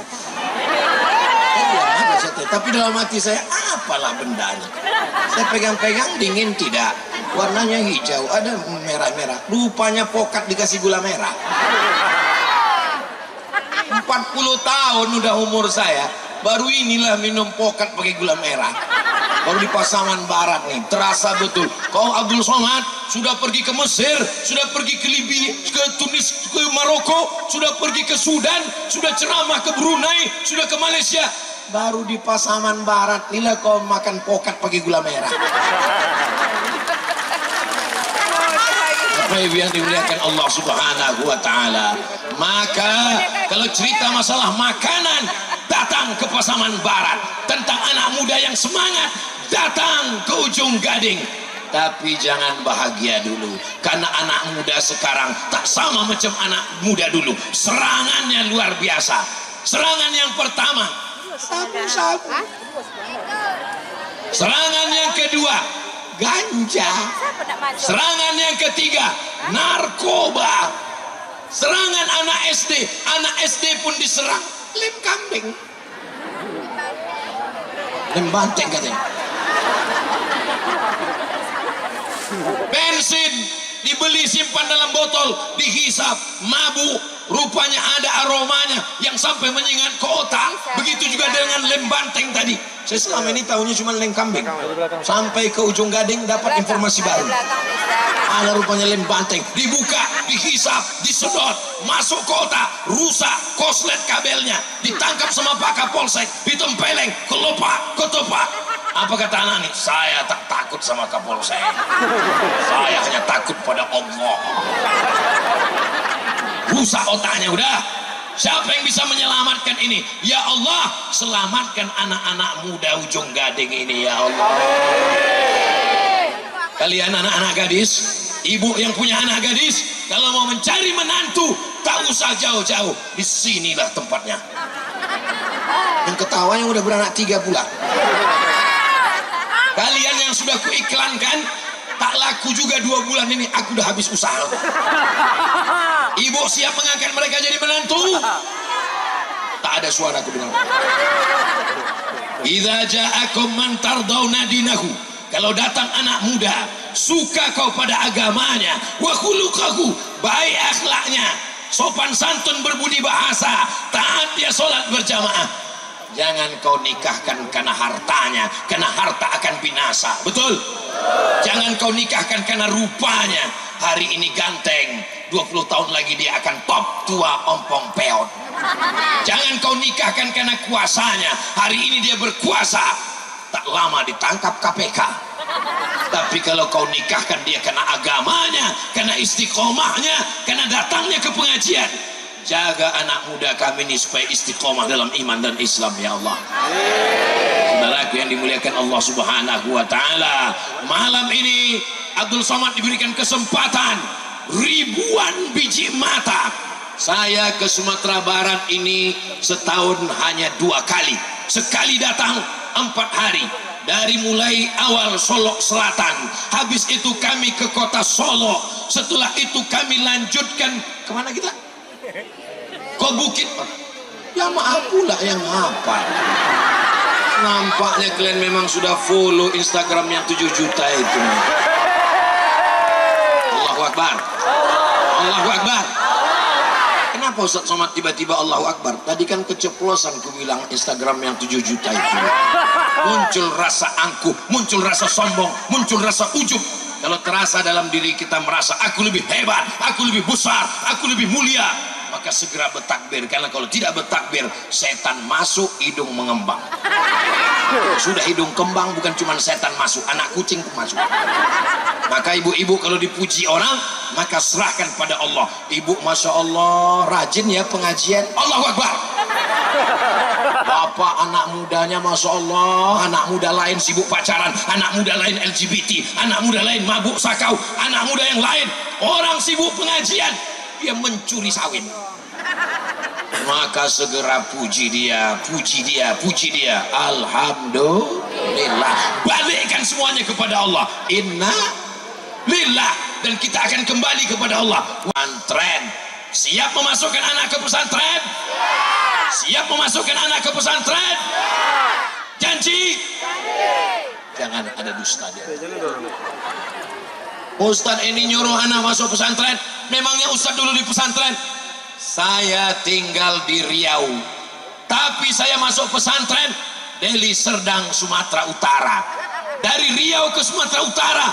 Tapi dalam hati saya, apalah bendanya? Saya pegang-pegang, dingin tidak. Warnanya hijau, ada merah-merah. Rupanya pokat dikasih gula merah. 40 tahun udah umur saya, baru inilah minum pokat pakai gula merah. Baru di Pasaman Barat nih, terasa betul. Kau Abdul Somad sudah pergi ke Mesir, sudah pergi ke Libya, ke Tunis, ke Maroko, sudah pergi ke Sudan, sudah ceramah ke Brunei, sudah ke Malaysia. Baru di Pasaman Barat inilah kau makan pokat pakai gula merah. Apa yang dimuliakan Allah Subhanahu wa Ta'ala. Maka kalau cerita masalah makanan, datang ke Pasaman Barat. Tentang anak muda yang semangat, datang ke Ujung Gading. Tapi jangan bahagia dulu, karena anak muda sekarang tak sama macam anak muda dulu. Serangannya luar biasa. Serangan yang pertama, sabu-sabu. Serangan yang kedua, ganja. Serangan yang ketiga, narkoba. Serangan anak SD pun diserang. Lem kambing, lem banteng katanya. Bensin dibeli simpan dalam botol, dihisap, mabuk, rupanya ada aromanya yang sampai menyengat ke otak. Begitu juga dengan lem banteng tadi. Saya selama ini tahunya cuma lem kambing. Sampai ke Ujung Gading dapat informasi baru. Ada rupanya lem banteng. Dibuka, dihisap, disedot, masuk ke otak, rusak koslet kabelnya, ditangkap sama Pak Kapolsek, ditempeleng, kelopak, ketupak. Apa kata anak nih? Saya tak takut sama Kapolsek. Saya hanya takut pada Allah. Rusak otaknya udah. Siapa yang bisa menyelamatkan ini? Ya Allah, selamatkan anak-anak muda Ujung Gading ini ya Allah. Kalian anak-anak gadis, ibu yang punya anak gadis, kalau mau mencari menantu, tak usah jauh-jauh. Di sinilah tempatnya. Yang ketawa yang udah beranak 3 bulan. Kalian yang sudah kuiklankan, tak laku juga 2 bulan ini, aku udah habis usaha. Ibu siap mengangkat mereka jadi menantu? Tak ada suara aku dengar. Idza ja'akum man tardawna dinahu. Kalau datang anak muda, suka kau pada agamanya, wa khuluquhu, baik akhlaknya, sopan santun berbudi bahasa, taat dia salat berjamaah. Jangan kau nikahkan karena hartanya, karena harta akan binasa. Betul? Jangan kau nikahkan karena rupanya. Hari ini ganteng, 20 tahun lagi dia akan top tua ompong peot. Jangan kau nikahkan karena kuasanya. Hari ini dia berkuasa, tak lama ditangkap KPK. Tapi kalau kau nikahkan dia karena agamanya, karena istiqomahnya, karena datangnya ke pengajian. Jaga anak muda kami ini supaya istiqomah dalam iman dan Islam ya Allah. Saudaraku yang dimuliakan Allah Subhanahu wa Ta'ala, malam ini Abdul Somad diberikan kesempatan ribuan biji mata. Saya ke Sumatera Barat ini setahun hanya 2 kali. Sekali datang 4 hari. Dari mulai awal Solok Selatan, habis itu kami ke kota Solo. Setelah itu kami lanjutkan kemana kita? Ke Bukit. Ya maaf pula yang hafal. Nampaknya kalian memang sudah follow Instagram yang 7 juta itu. Allahu Akbar. Allahu Akbar. Kenapa Ustaz Somad tiba-tiba Allahu Akbar? Tadi kan keceplosan ku bilang Instagram yang 7 juta itu. Muncul rasa angkuh, muncul rasa sombong, muncul rasa ujub. Kalau terasa dalam diri kita merasa aku lebih hebat, aku lebih besar, aku lebih mulia, maka segera bertakbir. Karena kalau tidak bertakbir, setan masuk, hidung mengembang. Sudah hidung kembang, bukan cuma setan masuk, anak kucing pun masuk. Maka ibu-ibu kalau dipuji orang, maka serahkan pada Allah. Ibu Masya Allah rajin ya pengajian, Allahu Akbar. Bapak anak mudanya Masya Allah, anak muda lain sibuk pacaran, anak muda lain LGBT, anak muda lain mabuk sakau, anak muda yang lain orang sibuk pengajian, dia mencuri sawit. Maka segera puji dia, puji dia, puji dia. Alhamdulillah. Balikkan semuanya kepada Allah. Inna lillah. Dan kita akan kembali kepada Allah. Pesantren. Siap memasukkan anak ke pesantren? Siap memasukkan anak ke pesantren? Janji? Jangan ada dusta dia. Ustadz ini nyuruh anak masuk pesantren. Memangnya Ustadz dulu di pesantren? Saya tinggal di Riau, tapi saya masuk pesantren Deli Serdang, Sumatera Utara. Dari Riau ke Sumatera Utara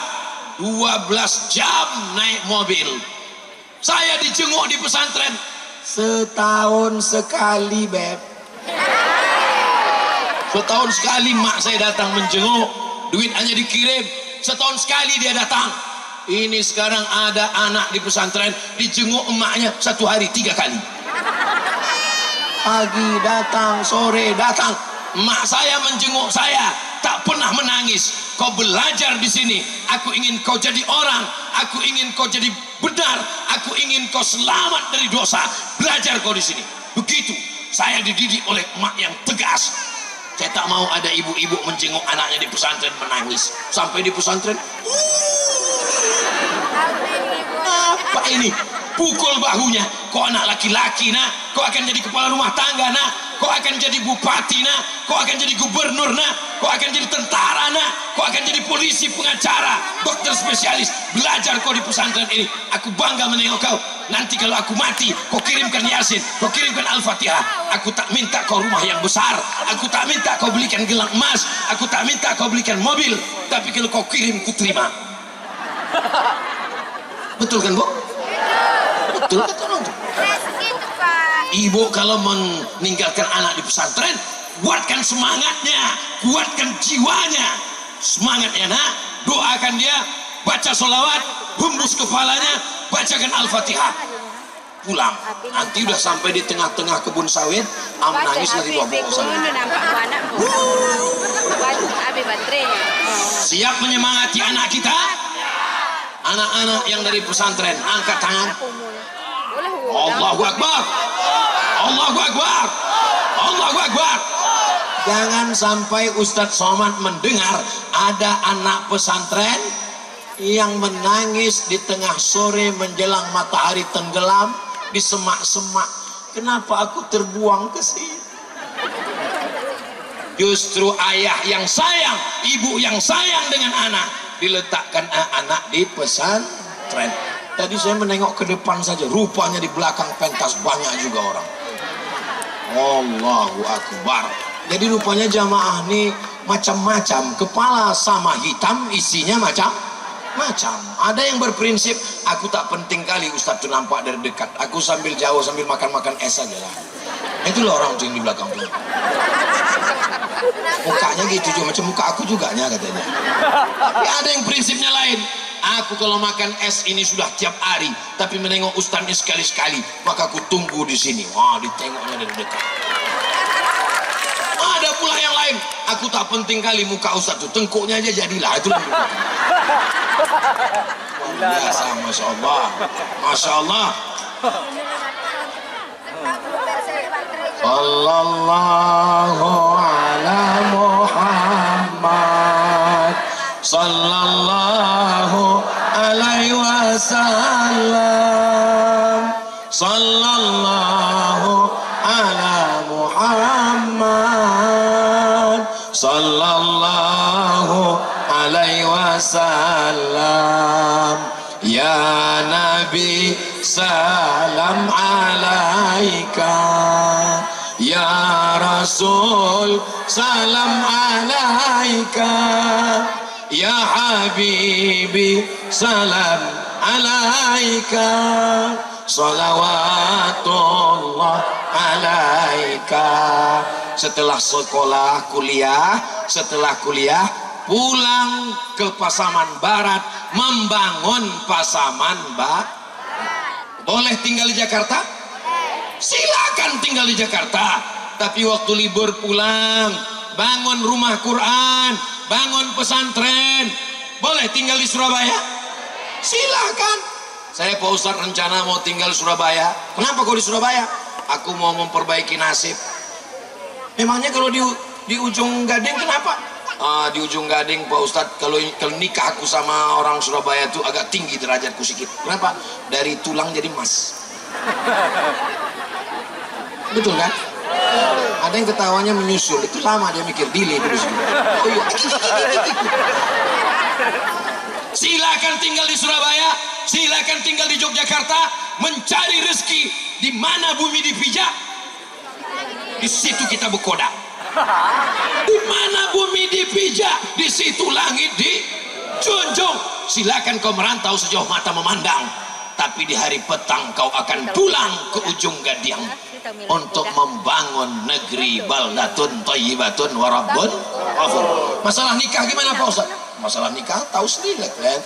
12 jam naik mobil. Saya dijenguk di pesantren setahun sekali, Beb. Setahun sekali mak saya datang menjenguk, duit hanya dikirim. Setahun sekali dia datang. Ini sekarang ada anak di pesantren dijenguk emaknya 1 hari 3 kali. Pagi datang, sore datang. Emak saya menjenguk saya, tak pernah menangis. Kau belajar di sini, aku ingin kau jadi orang, aku ingin kau jadi benar, aku ingin kau selamat dari dosa. Belajar kau di sini. Begitu saya dididik oleh emak yang tegas. Saya tak mau ada ibu-ibu menjenguk anaknya di pesantren menangis. Sampai di pesantren, apa ini? Pukul bahunya. Kau anak laki-laki nak, kau akan jadi kepala rumah tangga nak, kau akan jadi bupati nak, kau akan jadi gubernur nak, kau akan jadi tentara nak, kau akan jadi polisi, pengacara, dokter spesialis. Belajar kau di pesantren ini. Aku bangga menengok kau. Nanti kalau aku mati, kau kirimkan Yasin, kau kirimkan Al-Fatihah. Aku tak minta kau rumah yang besar, aku tak minta kau belikan gelang emas, aku tak minta kau belikan mobil, tapi kalau kau kirim, ku terima. Betul kan, Bu? Betul kata orang tuh. Ibu kalau meninggalkan anak di pesantren, kuatkan semangatnya, kuatkan jiwanya. Semangatnya nak, doakan dia, baca sholawat, hembus kepalanya, bacakan Al-Fatihah. Pulang, nanti udah sampai di tengah-tengah kebun sawit, nangis lagi bawa sawit. Siap menyemangati anak kita? Anak-anak yang dari pesantren, angkat tangan. Allahu Akbar, Allahu Akbar, Allahu Akbar. Jangan sampai Ustadz Somad mendengar ada anak pesantren yang menangis di tengah sore menjelang matahari tenggelam di semak-semak. Kenapa aku terbuang ke sini? Justru ayah yang sayang, ibu yang sayang dengan anak, diletakkan anak di pesantren. Tadi saya menengok ke depan saja, rupanya di belakang pentas banyak juga orang. Allahu Akbar. Jadi rupanya jamaah ini macam-macam, kepala sama hitam, isinya macam-macam. Ada yang berprinsip, aku tak penting kali Ustadz itu nampak dari dekat, aku sambil jauh sambil makan-makan es saja lah. Itulah orang yang di belakang tuh. Mukanya gitu juga, macam muka aku juga nya katanya. Tapi ada yang prinsipnya lain. Aku kalau makan es ini sudah tiap hari, tapi menengok Ustadznya sekali-sekali, maka aku tunggu di sini. Wah, ditengoknya dari dekat. Ada pula yang lain, aku tak penting kali muka Ustadz itu, tengkuknya aja jadilah. Itulah. Biasa, Masya Allah, Masya Allah. Sallallahu ala Muhammad, sallallahu alaihi wasallam, sallallahu ala Muhammad, sallallahu alaihi wasallam. Ya Nabi salam alaika, ya Rasul salam alaika, ya Habibi salam alaika, Salawatullah alaika. Setelah sekolah kuliah pulang ke Pasaman Barat, membangun Pasaman Barat. Boleh tinggal di Jakarta? Silakan tinggal di Jakarta. Tapi waktu libur pulang, bangun rumah Quran, bangun pesantren. Boleh tinggal di Surabaya? Silakan. Saya Pak Ustadz rencana mau tinggal di Surabaya. Kenapa kau di Surabaya? Aku mau memperbaiki nasib. Memangnya kalau di ujung Gading kenapa? Di ujung Gading Pak Ustadz, kalau nikah aku sama orang Surabaya tuh agak tinggi derajatku sedikit. Kenapa? Dari tulang jadi emas. Betul kan? Ada yang ketawanya menyusul, itu lama dia mikir dili terus. Oh iya. Silakan tinggal di Surabaya, silakan tinggal di Yogyakarta, mencari rezeki di mana bumi dipijak, di situ kita berkoda. Di mana bumi dipijak, di situ langit dijunjung. Silakan kau merantau sejauh mata memandang, tapi di hari petang kau akan pulang ke ujung Gading untuk membangun negeri baldatun thayyibatun wa rabbun ghafur. Masalah nikah gimana Pak Ustaz? Masalah nikah tahu sendiri kan?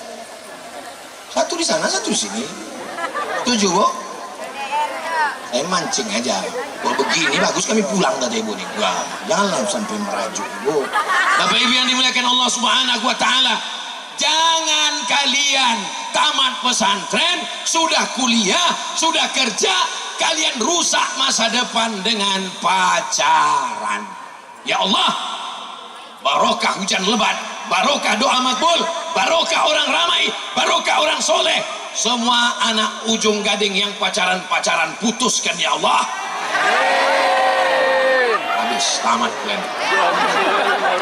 Satu di sana, satu di sini. Setuju, Bu? Saya mancing aja. Kalau begini bagus kami pulang tadi Ibu nih. Wah, jangan sampai merajuk Ibu. Bapak Ibu yang dimuliakan Allah Subhanahu wa taala, jangan kalian tamat pesantren, sudah kuliah, sudah kerja, kalian rusak masa depan dengan pacaran. Ya Allah, barokah hujan lebat, barokah doa makbul, barokah orang ramai, barokah orang soleh. Semua anak ujung Gading yang pacaran-pacaran putuskan ya Allah. Habis tamat kalian.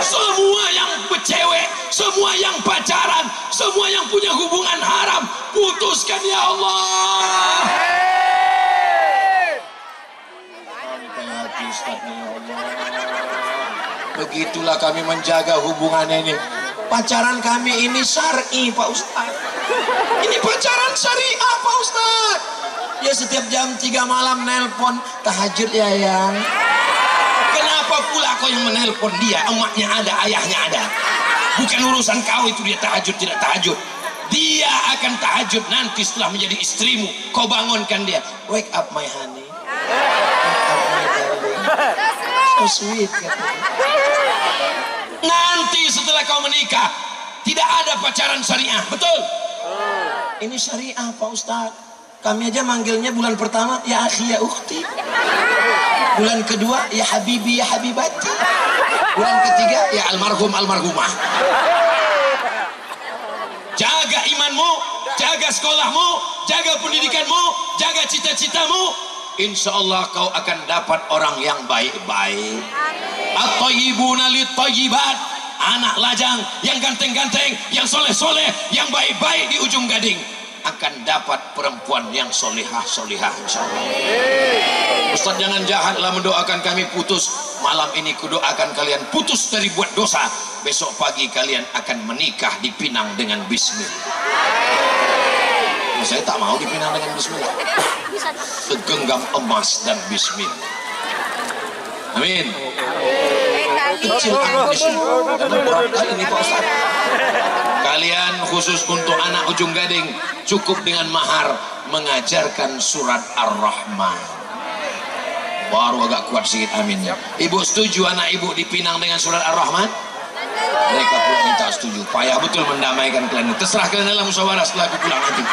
Semua yang bercewek, semua yang pacaran, semua yang punya hubungan haram, putuskan ya Allah. Sampai hati Ustaznya ya Allah. Begitulah kami menjaga hubungan ini. Pacaran kami ini syar'i Pak Ustaz. Ini pacaran syariah Pak Ustaz. Ya setiap jam 3 malam nelpon, tahajud ya yang. Kenapa pula kau yang menelpon dia? Emaknya ada, ayahnya ada. Bukan urusan kau itu dia tahajud tidak tahajud. Dia akan tahajud nanti setelah menjadi istrimu. Kau bangunkan dia. Wake up my honey. Wake up my darling. So sweet katanya. Nanti setelah kau menikah tidak ada pacaran syariah, betul? Ini syariah Pak Ustaz. Kami aja manggilnya bulan pertama ya akhi ya ukhti, bulan kedua ya habibi ya habibati, bulan ketiga ya almarhum almarhumah. Jaga imanmu, jaga sekolahmu, jaga pendidikanmu, jaga cita-citamu. Insya Allah kau akan dapat orang yang baik-baik. At-thayyibuna lit-thayyibat, anak lajang yang ganteng-ganteng, yang soleh-soleh, yang baik-baik di ujung Gading akan dapat perempuan yang solehah-solehah insya Allah. Ustaz jangan jahatlah mendoakan kami putus. Malam ini kudoakan kalian putus dari buat dosa. Besok pagi kalian akan menikah dipinang dengan bismillah. Saya tak mau dipinang dengan bismillah. Segenggam emas dan bismillah. Amin. Kecil ini Pak Ustaz. Kalian khusus untuk anak ujung Gading cukup dengan mahar mengajarkan surat Ar-Rahman. Baru agak kuat sedikit aminnya. Ibu setuju anak ibu dipinang dengan surat Ar-Rahman? Mereka pula minta setuju. Payah betul mendamaikan kalian. Terserah kalian dalam musyawarah setelah aku pulang nanti.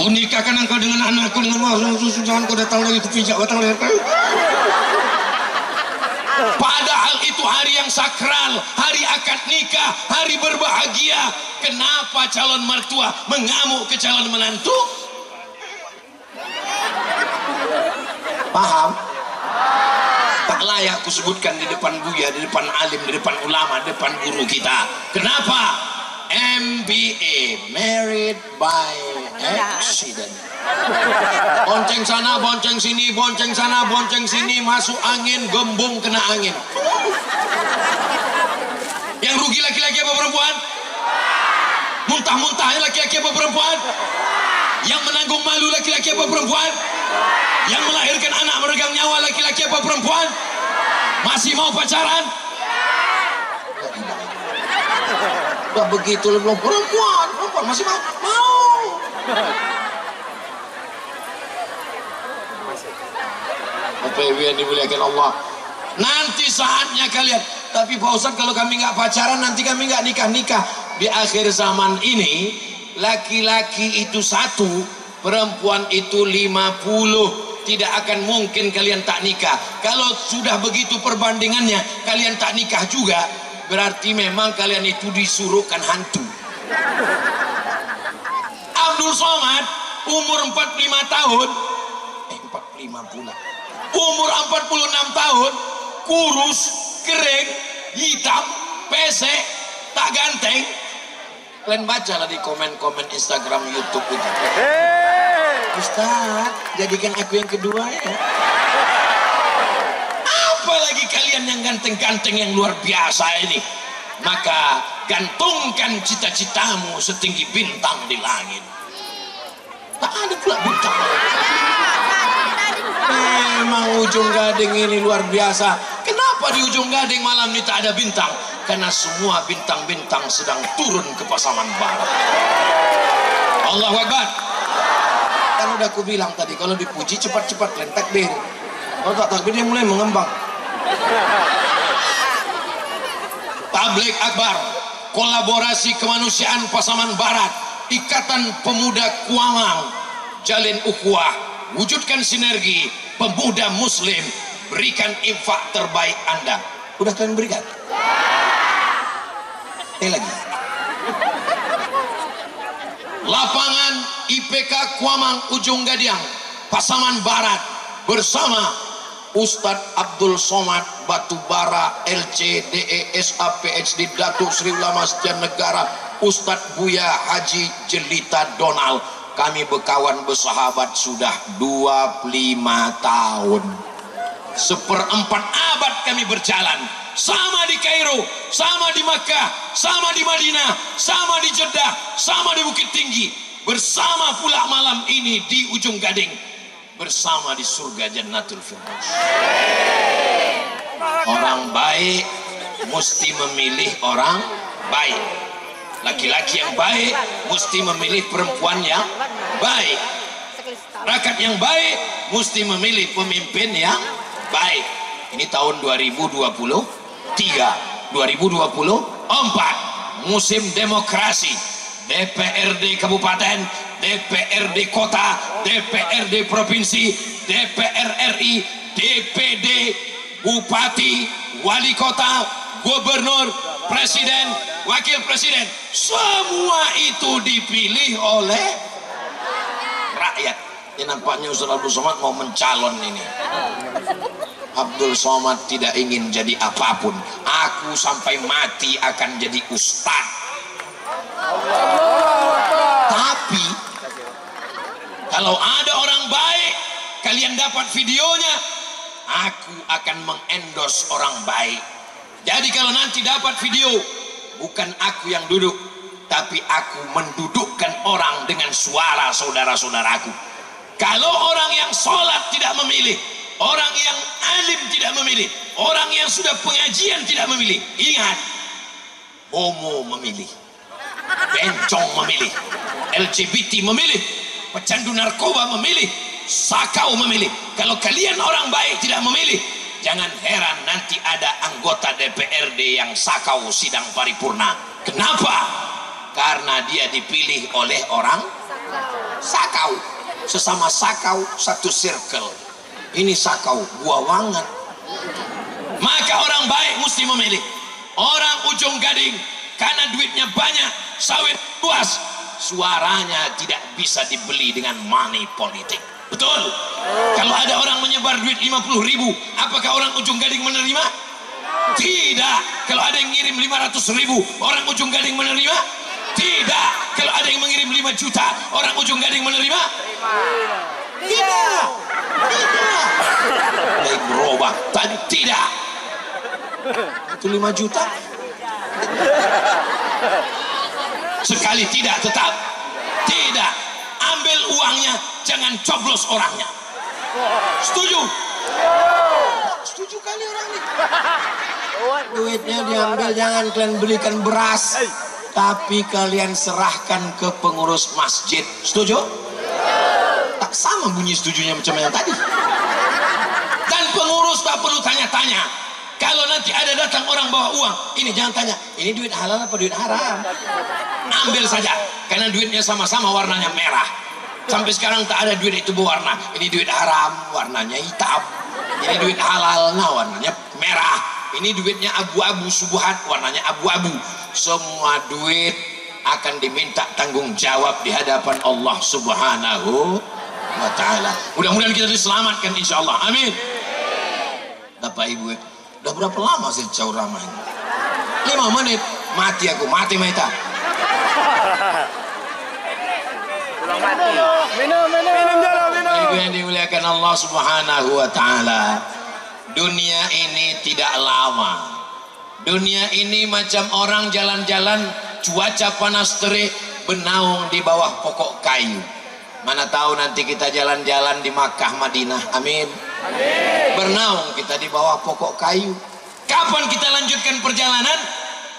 Unikahkan engkau dengan anakku dengan mahar. Jangan kau datang lagi terpijak datang lagi. Padahal itu hari yang sakral, hari akad nikah, hari berbahagia. Kenapa calon mertua mengamuk ke calon menantu? Paham? Tak layak aku sebutkan di depan buya, di depan alim, di depan ulama, di depan guru kita. Kenapa? MBA, married by accident. Bonceng sana, bonceng sini, bonceng sana, bonceng sini, masuk angin, gembung kena angin. Yang rugi laki-laki apa perempuan? Muntah-muntahnya laki-laki apa perempuan? Yang apa perempuan? Yang melahirkan anak meregang nyawa laki-laki apa perempuan? Masih mau pacaran? Udah begitu belum perempuan masih mau? Bapak Ibu yang dimuliakan Allah, nanti saatnya kalian. Tapi Pak Ustadz, kalau kami nggak pacaran nanti kami nggak nikah. Di akhir zaman ini laki-laki itu 1, perempuan itu 50. Tidak akan mungkin kalian tak nikah. Kalau sudah begitu perbandingannya kalian tak nikah juga, berarti memang kalian itu disuruhkan hantu. Abdul Somad umur 45 tahun 45 pula, umur 46 tahun, kurus, kering, hitam, pesek, tak ganteng. Kalian bacalah di komen-komen Instagram, YouTube itu. Ustaz, jadikan aku yang kedua ya. Apalagi kalian yang ganteng-ganteng yang luar biasa ini. Maka gantungkan cita-citamu setinggi bintang di langit. Tak ada pula bintang. Memang Ujung Gading ini luar biasa. Kenapa di Ujung Gading malam ini tak ada bintang? Karena semua bintang-bintang sedang turun ke Pasaman Barat. Allahu Akbar. Kan udah aku bilang tadi, kalau dipuji cepat-cepat kalian takbir. Kalau tak takbir dia mulai mengembang. Tabligh Akbar, kolaborasi kemanusiaan Pasaman Barat, Ikatan Pemuda Kuamang, jalin ukhuwah, wujudkan sinergi, pemuda muslim, berikan infak terbaik Anda. Udah kalian berikan? Lagi. Lapangan IPK Kuamang Ujung Gadiang, Pasaman Barat, bersama Ustadz Abdul Somad Batubara LC DE SA PhD Datuk Sri Ulama Setia Negara Ustadz Buya Haji Jelita Donald. Kami berkawan bersahabat sudah 25 tahun. 1/4 abad kami berjalan. Sama di Kairo, sama di Makkah, sama di Madinah, sama di Jeddah, sama di Bukit Tinggi, bersama pula malam ini di Ujung Gading, bersama di surga Jannatul Firdaus. Orang baik mesti memilih orang baik. Laki-laki yang baik mesti memilih perempuan yang baik. Rakyat yang baik mesti memilih pemimpin yang baik. Ini tahun 2023, 2024, musim demokrasi. DPRD Kabupaten, DPRD Kota, DPRD Provinsi, DPR RI, DPD, Bupati, Wali Kota, Gubernur, Presiden, Wakil Presiden, semua itu dipilih oleh rakyat. Ini nampaknya Ustaz Abdul Somad mau mencalon ini. Abdul Somad tidak ingin jadi apapun. Aku sampai mati akan jadi ustaz. Tapi kalau ada orang baik, kalian dapat videonya, aku akan mengendorse orang baik. Jadi kalau nanti dapat video, bukan aku yang duduk, tapi aku mendudukkan orang dengan suara saudara-saudaraku. Kalau orang yang sholat tidak memilih, orang yang alim tidak memilih, orang yang sudah pengajian tidak memilih, ingat, homo memilih, bencong memilih, LGBT memilih, pecandu narkoba memilih, sakau memilih. Kalau kalian orang baik tidak memilih, jangan heran nanti ada anggota DPRD yang sakau sidang paripurna. Kenapa? Karena dia dipilih oleh orang sakau. Sesama sakau satu circle. Ini sakau gua wanget. Maka orang baik mesti memilih. Orang Ujung Gading karena duitnya banyak, sawit luas, suaranya tidak bisa dibeli dengan money politik. Betul? Kalau ada orang menyebar duit 50.000, apakah orang Ujung Gading menerima? Tidak. Kalau ada yang ngirim 500.000, orang Ujung Gading menerima? Tidak. Kalau ada yang mengirim 5 juta, orang Ujung Gading menerima? Tidak. Tidak. Mulai berubah. Tadi tidak. Itu 5 juta. Sekali tidak tetap tidak. Ambil uang uangnya, jangan coblos orangnya. Setuju? Setuju kali orang ini. Duitnya diambil, jangan kalian belikan beras, tapi kalian serahkan ke pengurus masjid. Setuju? Tak sama bunyi setujunya macam yang tadi. Dan pengurus tak perlu tanya-tanya. Kalau nanti ada datang orang bawa uang, ini jangan tanya, ini duit halal apa duit haram. Ambil saja, karena duitnya sama-sama warnanya merah. Sampai sekarang tak ada duit itu berwarna. Ini duit haram, warnanya hitam. Ini duit halal, nah warnanya merah. Ini duitnya abu-abu subuhat, warnanya abu-abu. Semua duit akan diminta tanggung jawab di hadapan Allah Subhanahu wa ta'ala. Mudah-mudahan kita diselamatkan insyaAllah. Amin. Bapak Ibu, udah berapa lama sih ceramah ini? 5 menit, mati aku, mati Maita. Minum dulu, minum. Ibu yang dimuliakan Allah Subhanahu wa ta'ala, dunia ini tidak lama. Dunia ini macam orang jalan-jalan, cuaca panas terik, bernaung di bawah pokok kayu. Mana tahu nanti kita jalan-jalan di Makkah, Madinah. Amin. Bernaung kita di bawah pokok kayu. Kapan kita lanjutkan perjalanan?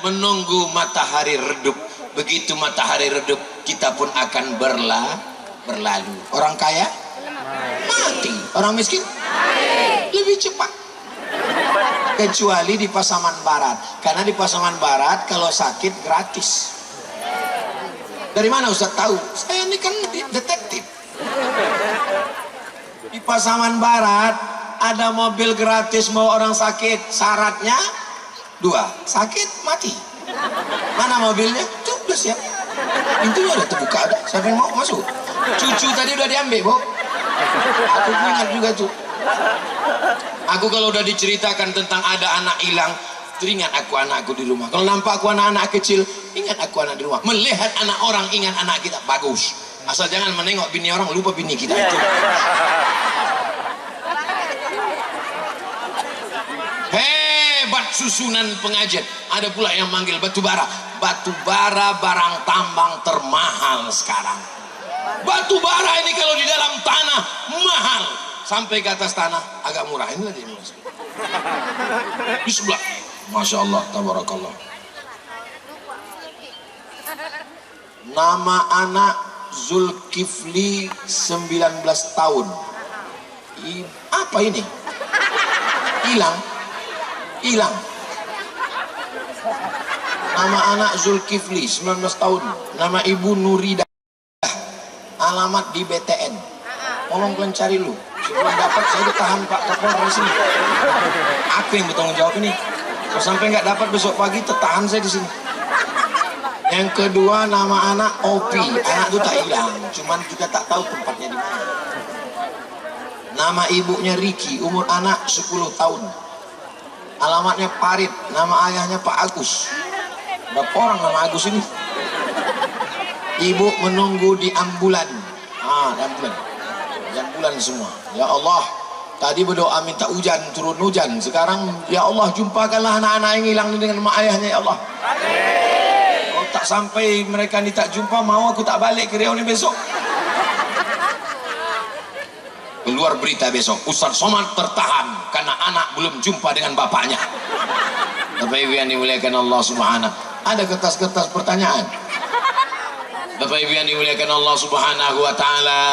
Menunggu matahari redup. Begitu matahari redup, kita pun akan berlalu. Orang kaya mati, orang miskin lebih cepat. Kecuali di Pasaman Barat, karena di Pasaman Barat kalau sakit gratis. Dari mana Ustaz tahu? Saya ini kan detektif. Di Pasaman Barat ada mobil gratis mau orang sakit, syaratnya 2, sakit mati. Mana mobilnya? Tuh udah siap, pintunya udah terbuka, ada siapa yang mau masuk? Cucu tadi udah diambil, Bu. Aku ingat juga tuh. Aku kalau udah diceritakan tentang ada anak hilang, teringat aku anakku di rumah. Kalau nampak aku anak-anak kecil, ingat aku anak di rumah. Melihat anak orang, ingat anak kita. Bagus. Asal jangan menengok bini orang, lupa bini kita. Itu. Hebat susunan pengajian. Ada pula yang manggil batu bara. Batu bara barang tambang termahal sekarang. Batu bara ini kalau di dalam tanah mahal. Sampai ke atas tanah agak murah. Inilah dia. Di sebelah. Masya Allah, tabarakallah. Nama anak Zulkifli 19 tahun. Apa ini? Hilang. Nama anak Zulkifli 19 tahun. Nama ibu Nuridah. Alamat di BTN. Tolong kalian cari lu. Sebelum dapat saya ditahan Pak Kapolres di sini. Aku yang bertanggung jawab ini. Kalau sampai nggak dapat besok pagi, tertahan saya di sini. Yang kedua nama anak Opi. Anak itu tak hilang, cuman kita tak tahu tempatnya di mana. Nama ibunya Riki, umur anak 10 tahun. Alamatnya Parit, nama ayahnya Pak Agus. Berapa orang nama Agus ini? Ibu menunggu di ambulan. Di ambulan semua. Ya Allah, tadi berdoa minta hujan, turun hujan. Sekarang ya Allah, jumpakanlah anak-anak yang hilang dengan mak ayahnya ya Allah. Kalau tak sampai mereka ni tak jumpa, mau aku tak balik ke Riau ni besok. Keluar berita besok, Ustaz Somad tertahan karena anak belum jumpa dengan bapaknya. Bapak Ibu yang dimuliakan Allah Subhanahu. Ada kertas-kertas pertanyaan. Bapak Ibu yang dimuliakan Allah Subhanahu wa ta'ala,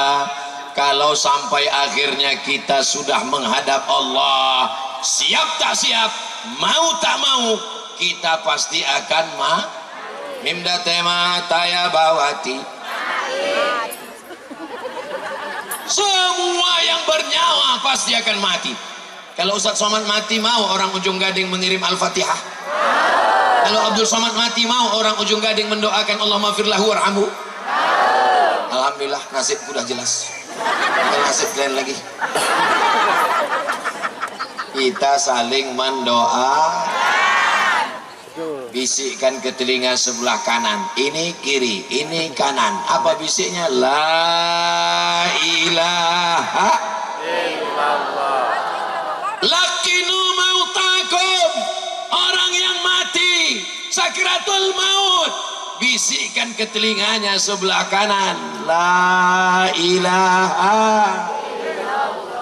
kalau sampai akhirnya kita sudah menghadap Allah, siap tak siap, mau tak mau, kita pasti akan mimda tema taya bawati. Semua yang bernyawa pasti akan mati. Kalau Ustaz Somad mati, mau orang Ujung Gading mengirim Al-Fatihah? Kalau Abdul Somad mati, mau orang Ujung Gading mendoakan Allah maghfirlahu warhamhu? Alhamdulillah, nasib udah jelas. Bukan nasib lain lagi. Kita saling mendoa. Bisikkan ke telinga sebelah kanan, ini kiri, ini kanan. Apa bisiknya? La ilaha illallah. Lakinu mautakum, orang yang mati sakratul maut, bisikkan ke telinganya sebelah kanan, la ilaha.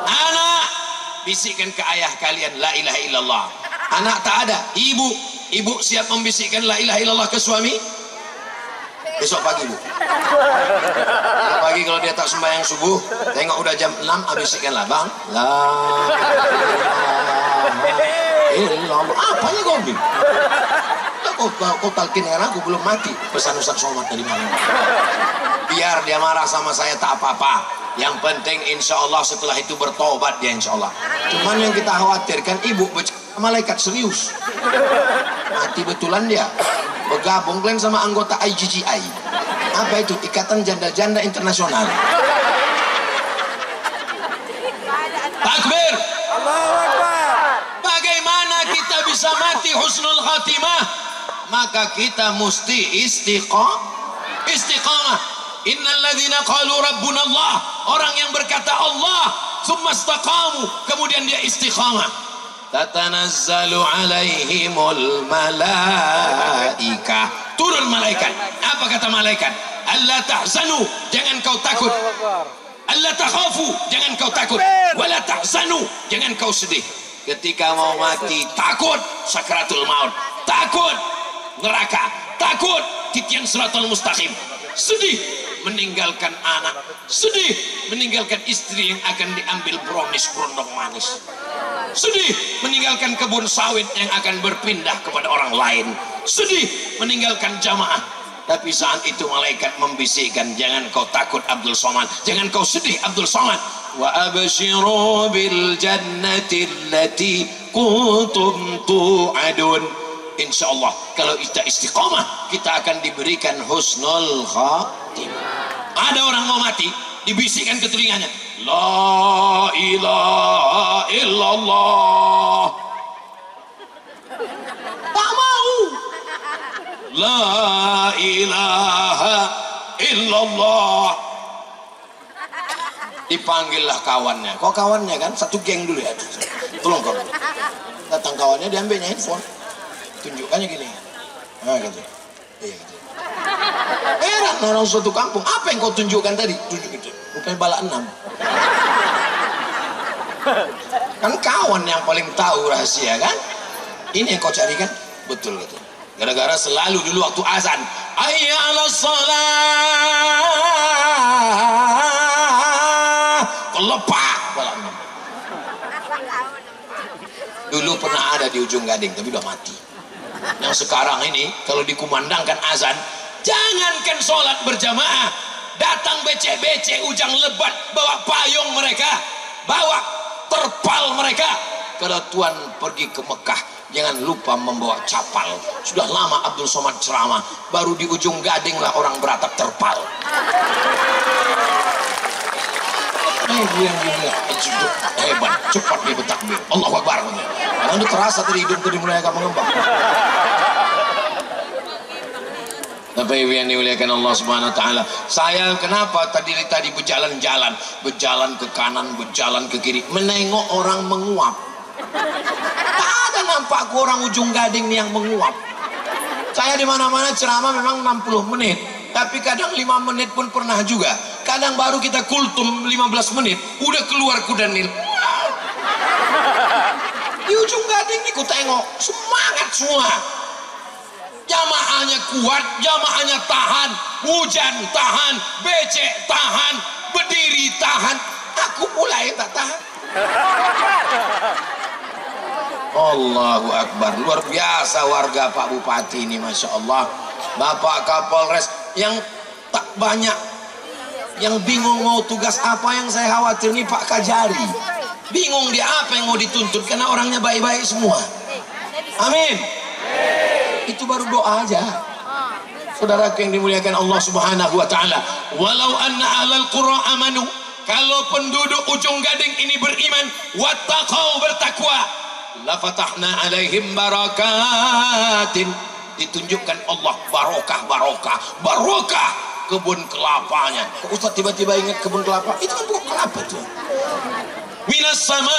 Anak, bisikkan ke ayah kalian, la ilaha illallah. Anak tak ada, ibu siap membisikkan la ilaha illallah ke suami? Besok pagi, Bu. Besok pagi kalau dia tak sembahyang subuh, tengok udah jam 6, bisikkanlah, Bang, la ilaha illallah. Apanya kau bin? Kau talkin dengan aku belum mati. Pesan Ustaz Somad dari mana? Biar dia marah sama saya tak apa-apa. Yang penting insya Allah setelah itu bertobat dia insya Allah. Cuman yang kita khawatirkan ibu malaikat serius. Mati betulan dia. Bergabung klaim sama anggota IGGI. Apa itu? Ikatan Janda-Janda Internasional. Takbir. Allahu Akbar. Bagaimana kita bisa mati husnul khatimah? Maka kita mesti istiqamah. Innal ladzina qalu rabbuna Allah, orang yang berkata Allah tsumma istaqamu, kemudian dia istiqamah, tatanazzalu alaihimul malaika, turun malaikat. Apa kata malaikat? alla tahzanu, jangan kau takut, alla takhafu, jangan kau takut, wala tahzanu, jangan kau sedih. Ketika mau mati takut sakratul maut, takut neraka, takut titian siratal mustaqim, sedih meninggalkan anak, sedih meninggalkan istri yang akan diambil bromis berondong manis, sedih meninggalkan kebun sawit yang akan berpindah kepada orang lain, sedih meninggalkan jamaah. Tapi saat itu malaikat membisikkan, jangan kau takut Abdul Somad, jangan kau sedih Abdul Somad. Wa abshiru bil jannati allati kuntum tu'adun. Insya Allah kalau kita istiqomah, kita akan diberikan husnul khatimah. Ada orang mau mati, dibisikkan ke telinganya, la ilaha illallah. Tak mau. La ilaha illallah. Dipanggillah kawannya. Kok kawannya kan? Satu geng dulu ya. Tolong kau. Datang kawannya, diambilnya handphone. Tunjukkannya gini. Nah gitu. Iya gitu. Heran orang suatu kampung. Apa yang kau tunjukkan tadi? Tunjuk gitu. Bukan bala 6. Kan kawan yang paling tahu rahasia kan? Ini yang kau cari kan? Betul betul. Gara-gara selalu dulu waktu azan, hayya 'alas shalah, kelepak bala 6. Dulu pernah ada di ujung Gading tapi udah mati. Yang sekarang ini kalau dikumandangkan azan, jangankan sholat berjamaah, datang becek-becek ujang lebat, bawa payung mereka, bawa terpal mereka. Kalau Tuhan pergi ke Mekah, jangan lupa membawa capal. Sudah lama Abdul Somad ceramah, baru di ujung Gading lah orang beratap terpal. Hebat, cepat dia bertakbir, Allahu Akbar. Karena itu terasa dari hidung tadi mulai agak mengembang. Bapak Ibu yang dimuliakan Allah Subhanahu wa taala, saya kenapa tadi berjalan-jalan ke kanan, berjalan ke kiri, menengok orang menguap. Tak ada nampak orang ujung Gading yang menguap. Saya di mana-mana ceramah memang 60 menit, tapi kadang 5 menit pun pernah juga. Kadang baru kita kultum 15 menit, udah keluar kudanil. Di ujung Gading ini ku tengok semangat semua. Jamaahnya kuat, jamaahnya tahan, hujan tahan, becek tahan, berdiri tahan. Aku pula yang tak tahan. Allahu Akbar, luar biasa warga Pak Bupati ini, Masya Allah. Bapak Kapolres yang tak banyak, yang bingung mau tugas apa. Yang saya khawatir ini Pak Kajari, bingung dia apa yang mau dituntut, karena orangnya baik-baik semua. Amin. Itu baru doa aja. Saudaraku yang dimuliakan Allah Subhanahu wa taala, walau anna ahlal qura amanu, kalau penduduk ujung Gading ini beriman, wattaqau, bertakwa, la fatahna alaihim barakatin, ditunjukkan Allah barokah kebun kelapanya. Kok Ustaz tiba-tiba ingat kebun kelapa? Itu kan bukan kelapa tuh. Minas sama,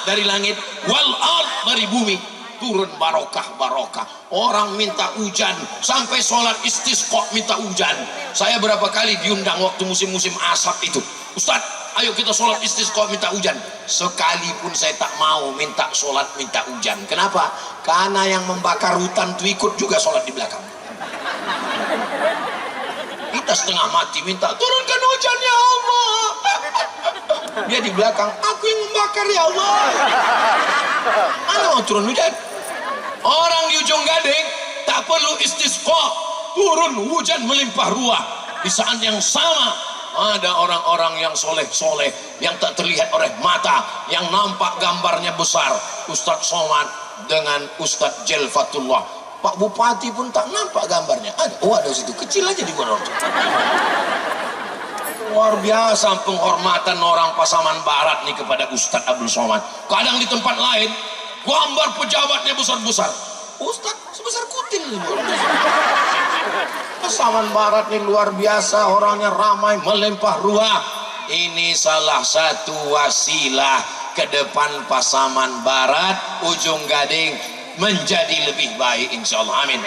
dari langit, wal ard, dari bumi. turun barokah. Orang minta hujan, sampai sholat istisqa minta hujan. Saya berapa kali diundang waktu musim-musim asap itu, Ustaz, ayo kita sholat istisqa minta hujan. Sekalipun saya tak mau minta sholat minta hujan. Kenapa? Karena yang membakar hutan itu ikut juga sholat di belakang. Kita setengah mati minta turunkan hujan ya Allah. Dia di belakang, aku yang membakar ya Allah. Mana mau turun hujan? Orang di ujung Gading tak perlu istisqa, turun hujan melimpah ruah. Di saat yang sama ada orang-orang yang soleh-soleh, yang tak terlihat oleh mata, yang nampak gambarnya besar. Ustadz Somad dengan Ustadz Jelfatullah. Pak Bupati pun tak nampak gambarnya. Ada, oh ada situ, kecil aja di bawah. Luar biasa penghormatan orang Pasaman Barat nih kepada Ustadz Abdul Somad. Kadang di tempat lain gambar pejabatnya besar-besar, Ustadz sebesar kutil. Pasaman Barat nih luar biasa, orangnya ramai, melimpah ruah. Ini salah satu wasilah ke depan Pasaman Barat, ujung Gading menjadi lebih baik insyaallah. Amin.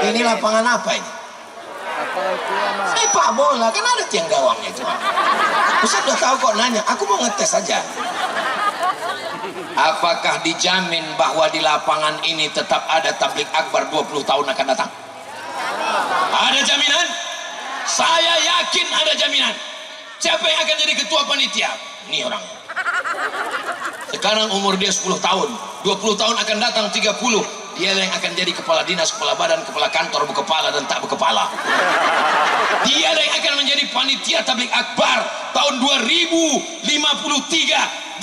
Ini lapangan apa ini? Sepak bola, kan ada tiang gawangnya itu. Ustaz udah tahu kok nanya, aku mau ngetes saja. Apakah dijamin bahwa di lapangan ini tetap ada tablik akbar 20 tahun akan datang? Ada jaminan? Saya yakin ada jaminan. Siapa yang akan jadi ketua panitia? Ini orangnya. Sekarang umur dia 10 tahun, 20 tahun akan datang 30. Dia yang akan jadi kepala dinas, kepala badan, kepala kantor, berkepala dan tak berkepala. Dia yang akan menjadi panitia tablik akbar tahun 2053.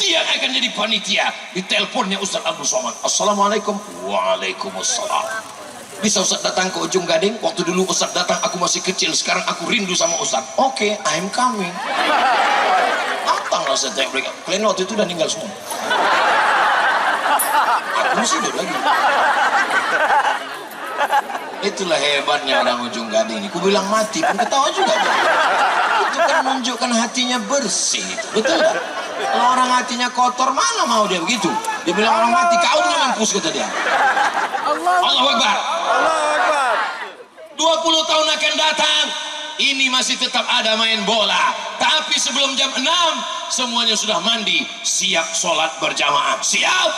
Dia akan jadi panitia. Di teleponnya Ustaz Abdul Somad, assalamualaikum. Waalaikumsalam. Bisa Ustaz datang ke ujung Gading? Waktu dulu Ustaz datang aku masih kecil, sekarang aku rindu sama Ustaz. Oke, I'm coming. Datanglah saya tablik. Kalian waktu itu udah meninggal semua. Aku masih hidup lagi. Itulah hebatnya orang ujung Gading ini. Ku bilang mati pun ketawa juga. Itu kan menunjukkan hatinya bersih. Betul tak? Kalau orang hatinya kotor, mana mau dia begitu? Dia bilang orang mati, kau dulu mampus, kata dia. Allahu Akbar. 20 tahun akan datang, ini masih tetap ada main bola. Tapi sebelum jam 6 semuanya sudah mandi, siap sholat berjamaah. Siap?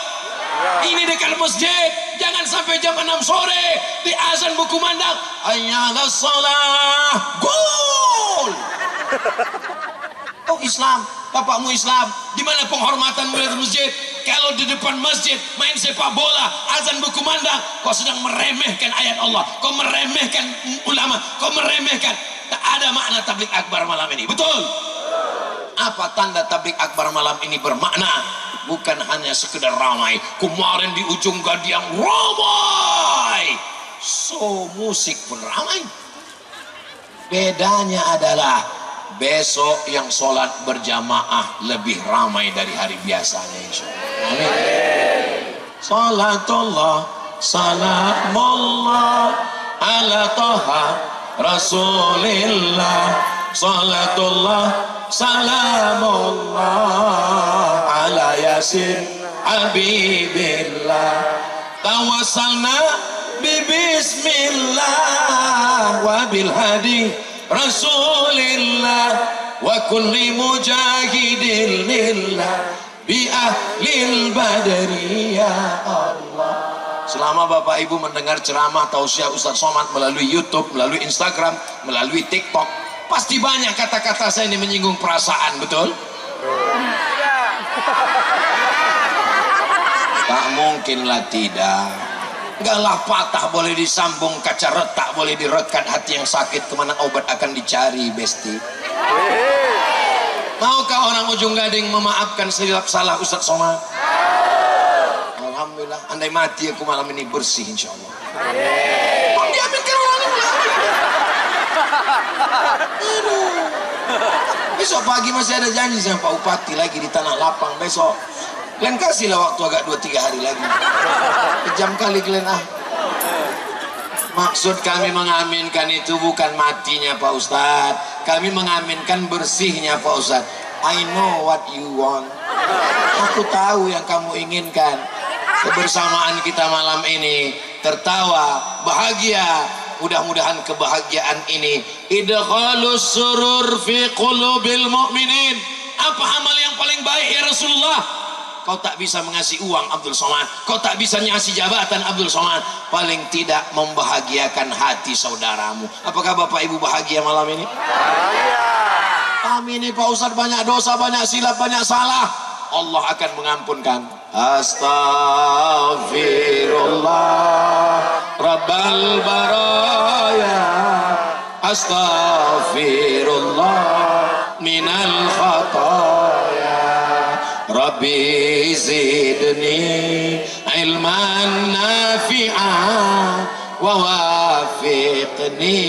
Ini dekat masjid. Jangan sampai jam 6 sore di azan berkumandang, hayyalas shalah, gol. Oh Islam, bapakmu Islam, di mana penghormatan mulia masjid? Kalau di depan masjid main sepak bola, azan berkumandang, kau sedang meremehkan ayat Allah, kau meremehkan ulama, kau meremehkan. Tak ada makna tablik akbar malam ini. Betul? Apa tanda tablik akbar malam ini bermakna? Bukan hanya sekedar ramai. Kemarin di ujung Gading ramai, so musik pun ramai. Bedanya adalah besok yang sholat berjamaah lebih ramai dari hari biasanya insyaallah. Amin. Salatullah salamullah ala toha rasulillah. Salatullah salamullah ala yasin habibillah. Tawassalna bismillah wa bil hadi Rasulillah wa kulli mujahidin lillah bi ahlil badri ya Allah. Selama Bapak Ibu mendengar ceramah tausiah Ustaz Somad melalui YouTube, melalui Instagram, melalui TikTok, pasti banyak kata-kata saya ini menyinggung perasaan, betul? Tak mungkinlah tidak. Enggaklah patah boleh disambung, kaca retak boleh direkat, hati yang sakit kemana obat akan dicari, besti. Maukah orang ujung Gading memaafkan silap salah Ustaz Somad? Alhamdulillah, andai mati aku malam ini bersih insyaallah. Bang diaminkan orang ini. Aduh. Besok pagi masih ada janji sama Pak Bupati lagi di Tanah Lapang besok. Kalian kasihlah waktu agak 2-3 hari lagi. Kejam kali kalian ah. Maksud kami mengaminkan itu bukan matinya Pak Ustadz. Kami mengaminkan bersihnya Pak Ustadz. I know what you want. Aku tahu yang kamu inginkan. kebersamaan kita malam ini, tertawa, bahagia. Mudah-mudahan kebahagiaan ini idkhalus surur fi qulubil mu'minin. Apa amal yang paling baik ya Rasulullah? Kau tak bisa mengasih uang Abdul Somad, kau tak bisa ngasih jabatan Abdul Somad, paling tidak membahagiakan hati saudaramu. Apakah Bapak Ibu bahagia malam ini? Kami ini Pak Ustadz banyak dosa, banyak silap, banyak salah. Allah akan mengampunkan. Astaghfirullah Rabbal baraya, astaghfirullah minal khataya, Rabbi zidni ilman nafi'an wa wafiqni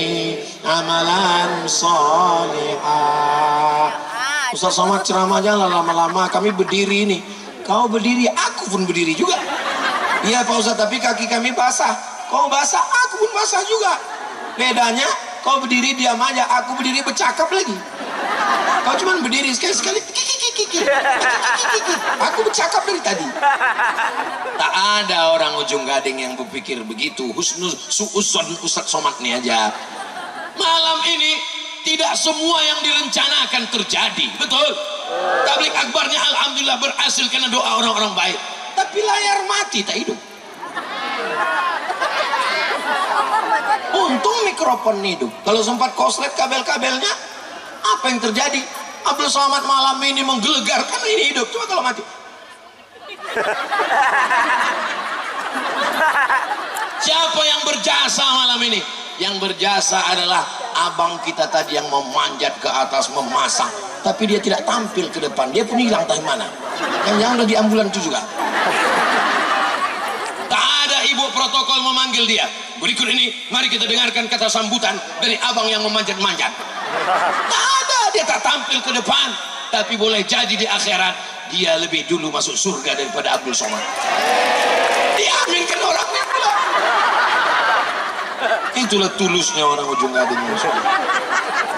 amalan salihah. Ustaz Somad ceramah jangan lama-lama, kami berdiri nih. Kau berdiri, aku pun berdiri juga. Iya Pak Ustaz, tapi kaki kami basah. Kau basah, aku pun basah juga. Bedanya, kau berdiri diam aja, aku berdiri bercakap lagi. Kau cuma berdiri sekali-sekali, aku bercakap dari tadi. Tak ada orang ujung gading yang berpikir begitu. Husnul su'udzon Ustaz Somad nih aja. Malam ini tidak semua yang direncanakan terjadi, betul? Tablik akbarnya alhamdulillah berhasil karena doa orang-orang baik. Tapi layar mati tak hidup. Untung mikrofon hidup. Kalau sempat koslet kabel-kabelnya, apa yang terjadi? Abdul Somad malam ini menggelegar karena ini hidup. Coba kalau mati. Siapa yang berjasa malam ini? Yang berjasa adalah abang kita tadi yang memanjat ke atas memasang, tapi dia tidak tampil ke depan. Dia pun hilang entah mana. Yang udah di ambulan itu juga. Tak ada ibu protokol memanggil dia. Berikut ini mari kita dengarkan kata sambutan dari abang yang memanjat-manjat. Tak ada, dia tak tampil ke depan, tapi boleh jadi di akhirat dia lebih dulu masuk surga daripada Abdul Somad. Diaminkan orangnya pula. Itulah tulusnya orang ujung gading.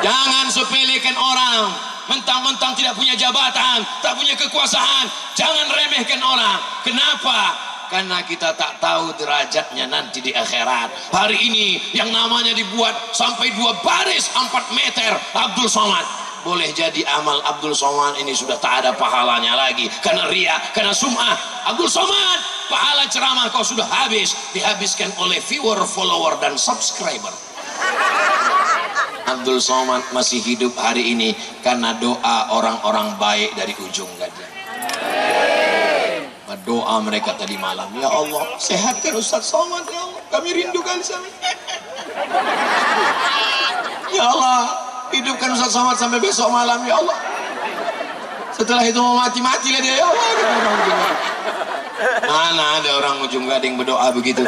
Jangan sepelekan orang. Mentang-mentang tidak punya jabatan, tak punya kekuasaan, jangan remehkan orang. Kenapa? Karena kita tak tahu derajatnya nanti di akhirat. Hari ini yang namanya dibuat sampai 2 baris 4 meter Abdul Somad, boleh jadi amal Abdul Somad ini sudah tak ada pahalanya lagi karena ria, karena sum'ah. Abdul Somad, pahala ceramah kau sudah habis, dihabiskan oleh viewer, follower dan subscriber. Abdul Somad masih hidup hari ini karena doa orang-orang baik dari ujung gading. Doa mereka tadi malam, ya Allah sehatkan Ustaz Somad, ya Allah kami rindukan sama. Ya Allah hidupkan Ustaz Somad sampai besok malam, ya Allah. Setelah itu mau mati-mati lah dia, ya Allah. Mana ada orang ujung gading berdoa begitu.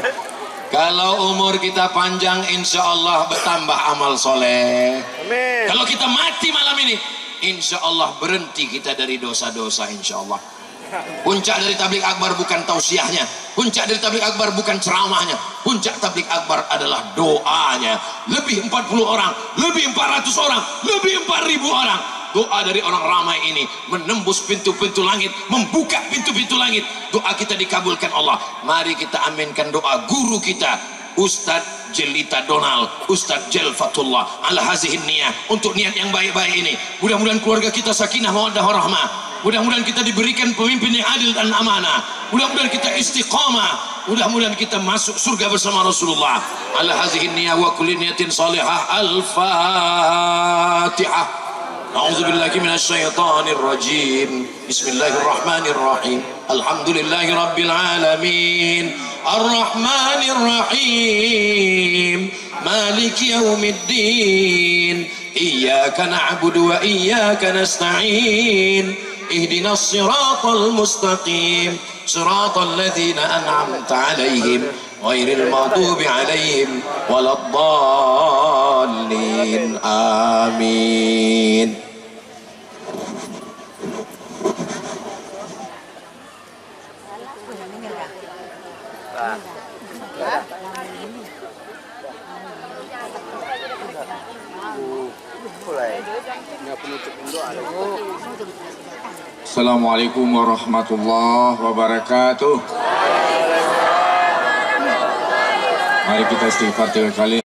Kalau umur kita panjang, insya Allah bertambah amal soleh. Amin. Kalau kita mati malam ini, insya Allah berhenti kita dari dosa-dosa, insya Allah. Puncak dari tablik akbar bukan tausiahnya, puncak dari tablik akbar bukan ceramahnya, puncak tablik akbar adalah doanya. Lebih 40 orang, lebih 400 orang, lebih 4.000 orang. Doa dari orang ramai ini menembus pintu-pintu langit, membuka pintu-pintu langit. Doa kita dikabulkan Allah. Mari kita aminkan doa guru kita Ustadz Jelita Donald, Ustadz Jelfatullah ala hazihin niyah, untuk niat yang baik-baik ini. Mudah-mudahan keluarga kita sakinah mawaddah warahmah. Mudah-mudahan kita diberikan pemimpin yang adil dan amanah. Mudah-mudahan kita istiqamah. Mudah-mudahan kita masuk surga bersama Rasulullah. Ala hazihin niyah wa kulli niyatin salihah. Al-Fatihah. A'udzubillahi minasyaitonir rajim. Bismillahirrahmanirrahim. Alhamdulillahi rabbil alamin. Ar-Rahmanir Rahim. Maliki yaumiddin. Iyyaka na'budu wa iyyaka nasta'in. Ihdinas siratal mustaqim. Siratal ladzina an'amta 'alaihim ghairil maghdubi 'alaihim waladdallin. Amin. Assalamualaikum warahmatullahi wabarakatuh. Mari kita istighfar 3 kali.